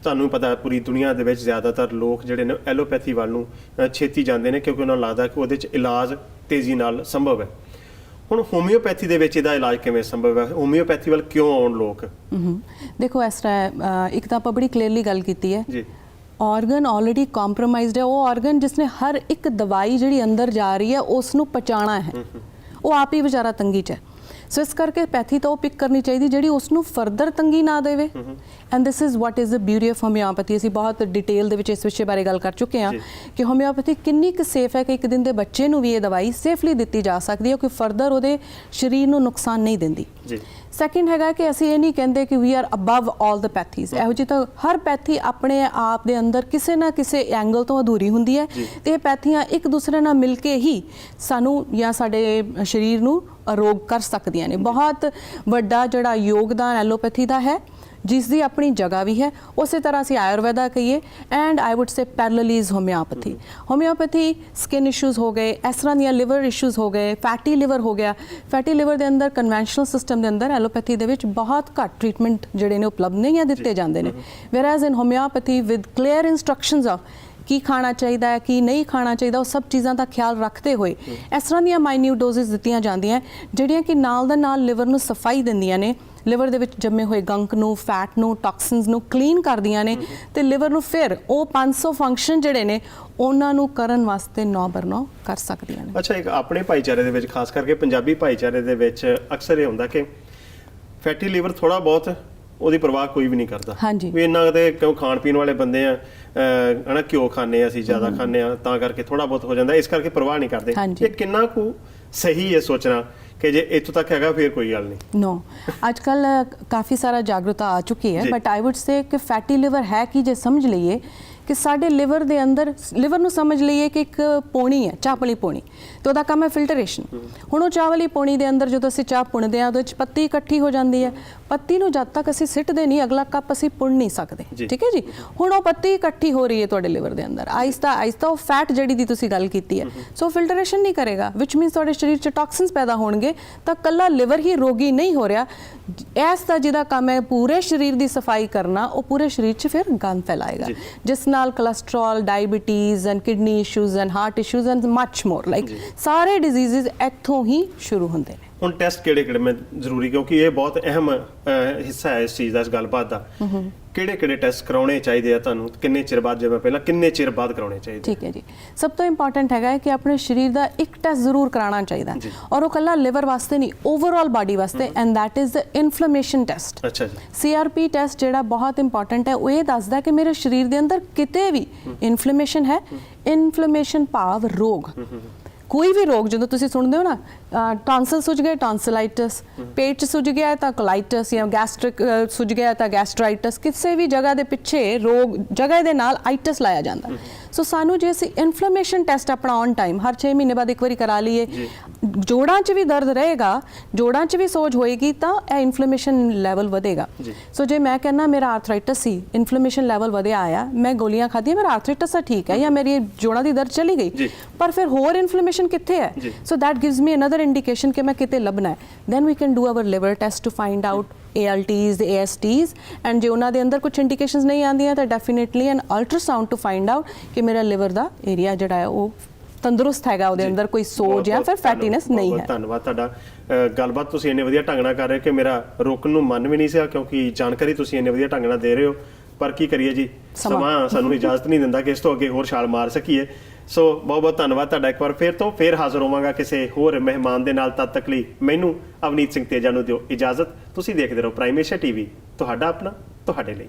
ਤੁਹਾਨੂੰ ਪਤਾ ਪੂਰੀ ਦੁਨੀਆ ਦੇ ਵਿੱਚ ਜ਼ਿਆਦਾਤਰ ਲੋਕ ਜਿਹੜੇ ਨੇ ਐਲੋਪੈਥੀ ਵੱਲ ਨੂੰ ਛੇਤੀ ਜਾਂਦੇ ਨੇ, ਕਿਉਂਕਿ ਉਹਨਾਂ ਨੂੰ ਲੱਗਦਾ ਕਿ ਉਹਦੇ 'ਚ ਇਲਾਜ ਤੇਜ਼ੀ ਨਾਲ ਸੰਭਵ ਹੈ। ਹੁਣ ਹੋਮਿਓਪੈਥੀ ਦੇ ਵਿੱਚ ਇਹਦਾ ਇਲਾਜ ਕਿਵੇਂ ਸੰਭਵ ਹੈ? ਹੋਮਿਓਪੈਥੀ ਵੱਲ ਕਿਉਂ ਆਉਣ ਲੋਕ? ਦੇਖੋ ਇਸ ਤਰ੍ਹਾਂ, ਇੱਕ ਤਾਂ ਆਪਾਂ ਬੜੀ ਕਲੀਅਰਲੀ ਗੱਲ ਕੀਤੀ ਹੈ, ਜੀ ਆਰਗਨ ਆਲਰੇਡੀ ਕੰਪਰੋਮਾਈਜ਼ਡ ਹੈ, ਉਹ ਆਰਗਨ ਜਿਸਨੇ ਹਰ ਇੱਕ ਦਵਾਈ ਜਿਹੜੀ ਅੰਦਰ ਜਾ ਰਹੀ ਹੈ ਉਸ ਨੂੰ ਪਚਾਣਾ ਹੈ, ਉਹ ਆਪ ਹੀ ਵਿਚਾਰਾ ਤੰਗੀ 'ਚ ਹੈ। ਸੋ ਇਸ ਕਰਕੇ ਪੈਥੀ ਤਾਂ ਉਹ ਪਿਕ ਕਰਨੀ ਚਾਹੀਦੀ ਜਿਹੜੀ ਉਸ ਨੂੰ ਫਰਦਰ ਤੰਗੀ ਨਾ ਦੇਵੇ। And this is what is the beauty of homeopathy. ਅਸੀਂ ਬਹੁਤ ਡਿਟੇਲ ਦੇ ਵਿੱਚ ਇਸ ਵਿਸ਼ੇ ਬਾਰੇ ਗੱਲ ਕਰ ਚੁੱਕੇ ਹਾਂ ਕਿ ਹੋਮਿਓਪੈਥੀ ਕਿੰਨੀ ਕੁ ਸੇਫ ਹੈ ਕਿ ਇੱਕ ਦਿਨ ਦੇ ਬੱਚੇ ਨੂੰ ਵੀ ਇਹ ਦਵਾਈ ਸੇਫਲੀ ਦਿੱਤੀ ਜਾ ਸਕਦੀ ਹੈ, ਕਿ ਫਰਦਰ ਉਹਦੇ ਸਰੀਰ ਨੂੰ ਨੁਕਸਾਨ ਨਹੀਂ ਦਿੰਦੀ। ਸੈਕਿੰਡ ਹੈਗਾ ਕਿ ਅਸੀਂ ਇਹ ਨਹੀਂ ਕਹਿੰਦੇ ਕਿ ਵੀ ਆਰ ਅਬਵ ਆਲ ਦ ਪੈਥੀਜ਼, ਇਹੋ ਜਿਹੀ ਤਾਂ ਹਰ ਪੈਥੀ ਆਪਣੇ ਆਪ ਦੇ ਅੰਦਰ ਕਿਸੇ ਨਾ ਕਿਸੇ ਐਂਗਲ ਤੋਂ ਅਧੂਰੀ ਹੁੰਦੀ ਹੈ, ਤੇ ਇਹ ਪੈਥੀਆਂ ਇੱਕ ਦੂਸਰੇ ਨਾਲ ਮਿਲ ਕੇ ਹੀ ਸਾਨੂੰ ਜਾਂ ਸਾਡੇ ਸਰੀਰ ਨੂੰ ਰੋਗ ਕਰ ਸਕਦੀਆਂ ਨੇ। ਬਹੁਤ ਵੱਡਾ ਜਿਹੜਾ ਯੋਗਦਾਨ ਐਲੋਪੈਥੀ ਦਾ ਹੈ, ਜਿਸ ਦੀ ਆਪਣੀ ਜਗ੍ਹਾ ਵੀ ਹੈ, ਉਸੇ ਤਰ੍ਹਾਂ ਅਸੀਂ ਆਯੁਰਵੈਦਾ ਕਹੀਏ, and I would say parallelly is homeopathy. Homeopathy skin issues ਹੋ ਗਏ, ਇਸ ਤਰ੍ਹਾਂ ਦੀਆਂ ਲਿਵਰ ਇਸ਼ੂਜ਼ ਹੋ ਗਏ, ਫੈਟੀ ਲਿਵਰ ਹੋ ਗਿਆ, ਫੈਟੀ ਲਿਵਰ ਦੇ ਅੰਦਰ ਕਨਵੈਨਸ਼ਨਲ ਸਿਸਟਮ ਦੇ ਅੰਦਰ ਐਲੋਪੈਥੀ ਦੇ ਵਿੱਚ ਬਹੁਤ ਘੱਟ ਟ੍ਰੀਟਮੈਂਟ ਜਿਹੜੇ ਨੇ ਉਪਲਬਧ ਨਹੀਂ ਜਾਂ ਦਿੱਤੇ ਜਾਂਦੇ ਨੇ, whereas in homeopathy with clear instructions of ਕੀ ਖਾਣਾ ਚਾਹੀਦਾ ਹੈ, ਕੀ ਨਹੀਂ ਖਾਣਾ ਚਾਹੀਦਾ, ਉਹ ਸਭ ਚੀਜ਼ਾਂ ਦਾ ਖਿਆਲ ਰੱਖਦੇ ਹੋਏ ਇਸ ਤਰ੍ਹਾਂ ਦੀਆਂ ਮਾਈਨਿਊਟ ਡੋਜ਼ਿਸ ਦਿੱਤੀਆਂ ਜਾਂਦੀਆਂ ਜਿਹੜੀਆਂ ਕਿ ਨਾਲ ਦਾ ਨਾਲ ਲਿਵਰ ਨੂੰ ਸਫਾਈ ਦਿੰਦੀਆਂ ਨੇ, ਲਿਵਰ ਦੇ ਵਿੱਚ ਜੰਮੇ ਹੋਏ ਗੰਕ ਨੂੰ, ਫੈਟ ਨੂੰ, ਟੌਕਸਿਨਸ ਨੂੰ ਕਲੀਨ ਕਰਦੀਆਂ ਨੇ, ਤੇ ਲਿਵਰ ਨੂੰ ਫਿਰ ਉਹ 500 ਫੰਕਸ਼ਨ ਜਿਹੜੇ ਨੇ ਉਹਨਾਂ ਨੂੰ ਕਰਨ ਵਾਸਤੇ 9/9 ਕਰ ਸਕਦੀਆਂ ਨੇ। ਅੱਛਾ, ਇੱਕ ਆਪਣੇ ਭਾਈਚਾਰੇ ਦੇ ਵਿੱਚ, ਖਾਸ ਕਰਕੇ ਪੰਜਾਬੀ ਭਾਈਚਾਰੇ ਦੇ ਵਿੱਚ ਅਕਸਰ ਇਹ ਹੁੰਦਾ ਕਿ ਫੈਟੀ ਲੀਵਰ ਥੋੜਾ ਬਹੁਤ ਉਹਦੀ ਪਰਵਾਹ ਕੋਈ ਵੀ ਨਹੀਂ ਕਰਦਾ। ਵੀ ਇਹਨਾਂ ਦੇ ਕਿਉਂ ਖਾਣ ਪੀਣ ਵਾਲੇ ਬੰਦੇ ਆ, ਹਨਾ, ਘਿਓ ਖਾਂਦੇ ਆ, ਅਸੀਂ ਜ਼ਿਆਦਾ ਖਾਂਦੇ ਆ, ਤਾਂ ਕਰਕੇ ਥੋੜਾ ਬਹੁਤ ਹੋ ਜਾਂਦਾ, ਇਸ ਕਰਕੇ ਪਰਵਾਹ ਨਹੀਂ ਕਰਦੇ। ਇਹ ਕਿੰਨਾ ਕੁ ਸਹੀ ਹੈ ਸੋਚਣਾ ਕਿ ਜੇ ਇੱਥੋਂ ਤੱਕ ਹੈਗਾ ਫਿਰ ਕੋਈ ਗੱਲ ਨਹੀਂ? ਨੋ, ਅੱਜ ਕੱਲ੍ਹ ਕਾਫੀ ਸਾਰਾ ਜਾਗਰੂਕਤਾ ਆ ਚੁੱਕੀ ਹੈ, ਬਟ ਆਈ ਵੁੱਡ ਸੇ ਕਿ ਫੈਟੀ ਲਿਵਰ ਹੈ ਕਿ ਜੇ ਸਮਝ ਲਈਏ ਕਿ ਸਾਡੇ ਲਿਵਰ ਦੇ ਅੰਦਰ, ਲਿਵਰ ਨੂੰ ਸਮਝ ਲਈਏ ਕਿ ਇੱਕ ਪੌਣੀ ਹੈ, ਚਾਹ ਵਾਲੀ ਪੌਣੀ, ਤੇ ਉਹਦਾ ਕੰਮ ਹੈ ਫਿਲਟਰੇਸ਼ਨ। ਹੁਣ ਉਹ ਚਾਹ ਵਾਲੀ ਪੌਣੀ ਦੇ ਅੰਦਰ ਜਦੋਂ ਅਸੀਂ ਚਾਹ ਪੁਣਦੇ ਹਾਂ ਉਹਦੇ ਵਿੱਚ ਪੱਤੀ ਇਕੱਠੀ ਹੋ ਜਾਂਦੀ ਹੈ। ਪੱਤੀ ਨੂੰ ਜਦ ਤੱਕ ਅਸੀਂ ਸਿੱਟਦੇ ਨਹੀਂ ਅਗਲਾ ਕੱਪ ਅਸੀਂ ਪੁਣ ਨਹੀਂ ਸਕਦੇ, ਠੀਕ ਹੈ ਜੀ। ਹੁਣ ਉਹ ਪੱਤੀ ਇਕੱਠੀ ਹੋ ਰਹੀ ਹੈ ਤੁਹਾਡੇ ਲਿਵਰ ਦੇ ਅੰਦਰ, ਆਹਿਸਤਾ ਆਹਿਸਤਾ ਉਹ ਫੈਟ ਜਿਹੜੀ ਦੀ ਤੁਸੀਂ ਗੱਲ ਕੀਤੀ ਹੈ, ਸੋ ਫਿਲਟਰੇਸ਼ਨ ਨਹੀਂ ਕਰੇਗਾ, ਵਿਚ ਮੀਨਸ ਤੁਹਾਡੇ ਸਰੀਰ 'ਚ ਟੌਕਸਿਨਸ ਪੈਦਾ ਹੋਣਗੇ। ਤਾਂ ਕੱਲਾ ਲਿਵਰ ਹੀ ਰੋਗੀ ਨਹੀਂ ਹੋ ਰਿਹਾ, ਇਸ ਦਾ ਜਿਹਦਾ ਕੰਮ ਹੈ ਪੂਰੇ ਸਰੀਰ ਦੀ ਸਫਾਈ ਕਰਨਾ, ਉਹ ਪੂਰੇ ਸਰੀਰ 'ਚ ਫਿਰ ਗੰਦ ਫੈਲਾਏਗਾ, ਜਿਸ ਨਾਲ cholesterol, diabetes and kidney issues and heart issues and much more, like ਸਾਰੇ ਡਿਜ਼ੀਜ਼ਸ ਇੱਥੋਂ ਹੀ ਸ਼ੁਰੂ ਹੁੰਦੇ ਨੇ। ਹੁਣ ਟੈਸਟ ਕਿਹੜੇ ਮੈਂ ਜ਼ਰੂਰੀ, ਕਿਉਂਕਿ ਇਹ ਬਹੁਤ ਅਹਿਮ ਹਿੱਸਾ ਹੈ ਇਸ ਚੀਜ਼ ਦਾ, ਇਸ ਗੱਲਬਾਤ ਦਾ। ਕਿਹੜੇ ਟੈਸਟ ਕਰਾਉਣੇ ਚਾਹੀਦੇ ਆ ਤੁਹਾਨੂੰ, ਕਿੰਨੇ ਚਿਰ ਬਾਅਦ, ਜਿਵੇਂ ਪਹਿਲਾਂ ਕਿੰਨੇ ਚਿਰ ਬਾਅਦ ਕਰਾਉਣੇ ਚਾਹੀਦੇ? ਠੀਕ ਹੈ ਜੀ, ਸਭ ਤੋਂ ਇੰਪੋਰਟੈਂਟ ਹੈਗਾ ਹੈ ਕਿ ਆਪਣੇ ਸਰੀਰ ਦਾ ਇੱਕ ਟੈਸਟ ਜ਼ਰੂਰ ਕਰਾਉਣਾ ਚਾਹੀਦਾ, ਔਰ ਉਹ ਕੱਲਾ ਲਿਵਰ ਵਾਸਤੇ ਨਹੀਂ, ਓਵਰਆਲ ਬਾਡੀ ਵਾਸਤੇ, and that is the inflammation test. ਅੱਛਾ ਜੀ। CRP ਟੈਸਟ ਜਿਹੜਾ ਬਹੁਤ ਇੰਪੋਰਟੈਂਟ ਹੈ, ਉਹ ਇਹ ਦੱਸਦਾ ਕਿ ਮੇਰੇ ਸਰੀਰ ਦੇ ਅੰਦਰ ਕਿਤੇ ਵੀ ਇਨਫਲੇਮੇਸ਼ਨ ਹੈ। ਇਨਫਲੇਮੇਸ਼ਨ ਭਾਵ ਰੋਗ, ਕੋਈ ਵੀ ਰੋਗ ਜਦੋਂ ਤੁਸੀਂ ਸੁਣਦੇ ਹੋ ਨਾ, ਟੌਂਸਲ ਸੁੱਜ ਗਏ, ਟੌਂਸਲਾਈਟਿਸ, ਪੇਟ 'ਚ ਸੁੱਜ ਗਿਆ ਤਾਂ ਕੋਲਾਈਟਿਸ, ਜਾਂ ਗੈਸਟ੍ਰਿਕ ਸੁੱਜ ਗਿਆ ਤਾਂ ਗੈਸਟਰਾਈਟਿਸ, ਕਿਸੇ ਵੀ ਜਗ੍ਹਾ ਦੇ ਪਿੱਛੇ ਰੋਗ ਜਗ੍ਹਾ ਦੇ ਨਾਲ ਆਈਟਸ ਲਾਇਆ ਜਾਂਦਾ। ਸੋ ਸਾਨੂੰ ਜੇ ਅਸੀਂ ਇਨਫਲੇਮੇਸ਼ਨ ਟੈਸਟ ਆਪਣਾ ਔਨ ਟਾਈਮ ਹਰ 6 ਮਹੀਨੇ ਬਾਅਦ ਇੱਕ ਵਾਰੀ ਕਰਾ ਲਈਏ, ਜੋੜਾਂ 'ਚ ਵੀ ਦਰਦ ਰਹੇਗਾ, ਜੋੜਾਂ 'ਚ ਵੀ ਸੋਜ ਹੋਏਗੀ ਤਾਂ ਇਹ ਇਨਫਲੇਮੇਸ਼ਨ ਲੈਵਲ ਵਧੇਗਾ। ਸੋ ਜੇ ਮੈਂ ਕਹਿੰਦਾ ਮੇਰਾ ਆਰਥਰਾਈਟਿਸ ਸੀ, ਇਨਫਲੇਮੇਸ਼ਨ ਲੈਵਲ ਵਧਿਆ ਆਇਆ, ਮੈਂ ਗੋਲੀਆਂ ਖਾਧੀਆਂ, ਮੇਰਾ ਆਰਥਰਾਈਟਿਸ ਠੀਕ ਹੈ, ਜਾਂ ਮੇਰੀ ਜੋੜਾਂ ਦੀ ਦਰਦ ਚਲੀ ਗਈ, ਪਰ ਫਿਰ ਹੋਰ ਇਨਫਲੇਮੇਸ਼ਨ ਕਿੱਥੇ ਹੈ, so that gives me another indication ਕਿ ਮੈਂ ਕਿਤੇ ਲੱਭਣਾ ਹੈ। Then we can do our liver test to find out ALTs, ASTs, and ਜੇ ਉਹਨਾਂ ਦੇ ਅੰਦਰ ਕੁਝ ਇੰਡੀਕੇਸ਼ਨਸ ਨਹੀਂ ਆਉਂਦੀਆਂ ਤਾਂ definitely an ultrasound to find out ਕਿ ਮੇਰਾ ਲਿਵਰ ਦਾ ਏਰੀਆ ਜਿਹੜਾ ਹੈ ਉਹ ਤੰਦਰੁਸਤ ਹੈਗਾ, ਉਹਦੇ ਅੰਦਰ ਕੋਈ ਸੋਜ ਜਾਂ ਫਿਰ ਫੈਟੀਨੈਸ ਨਹੀਂ ਹੈ। ਧੰਨਵਾਦ ਤੁਹਾਡਾ। ਗੱਲਬਾਤ ਤੁਸੀਂ ਇੰਨੇ ਵਧੀਆ ਢੰਗ ਨਾਲ ਕਰ ਰਹੇ ਹੋ ਕਿ ਮੇਰਾ ਰੋਕਣ ਨੂੰ ਮਨ ਵੀ ਨਹੀਂ ਸੀ, ਕਿਉਂਕਿ ਜਾਣਕਾਰੀ ਤੁਸੀਂ ਇੰਨੇ ਵਧੀਆ ਢੰਗ ਨਾਲ ਦੇ ਰਹੇ ਹੋ, ਪਰ ਕੀ ਕਰੀਏ ਜੀ, ਸਮਾਂ ਸਾਨੂੰ ਇਜਾਜ਼ਤ ਨਹੀਂ ਦਿੰਦਾ ਕਿ ਇਸ ਤੋਂ ਅੱਗੇ ਹੋਰ ਛਾਲ ਮਾਰ ਸਕੀਏ। ਸੋ ਬਹੁਤ ਬਹੁਤ ਧੰਨਵਾਦ ਤੁਹਾਡਾ ਇੱਕ ਵਾਰ ਫਿਰ ਹਾਜ਼ਰ ਹੋਵਾਂਗਾ ਕਿਸੇ ਹੋਰ ਮਹਿਮਾਨ ਦੇ ਨਾਲ। ਤਦ ਤੱਕ ਲਈ ਮੈਨੂੰ ਅਵਨੀਤ ਸਿੰਘ ਤੇਜਾ ਨੂੰ ਦਿਓ ਇਜਾਜ਼ਤ। ਤੁਸੀਂ ਦੇਖਦੇ ਰਹੋ ਪ੍ਰਾਈਮ ਏਸ਼ੀਆ TV, ਤੁਹਾਡਾ ਆਪਣਾ, ਤੁਹਾਡੇ ਲਈ।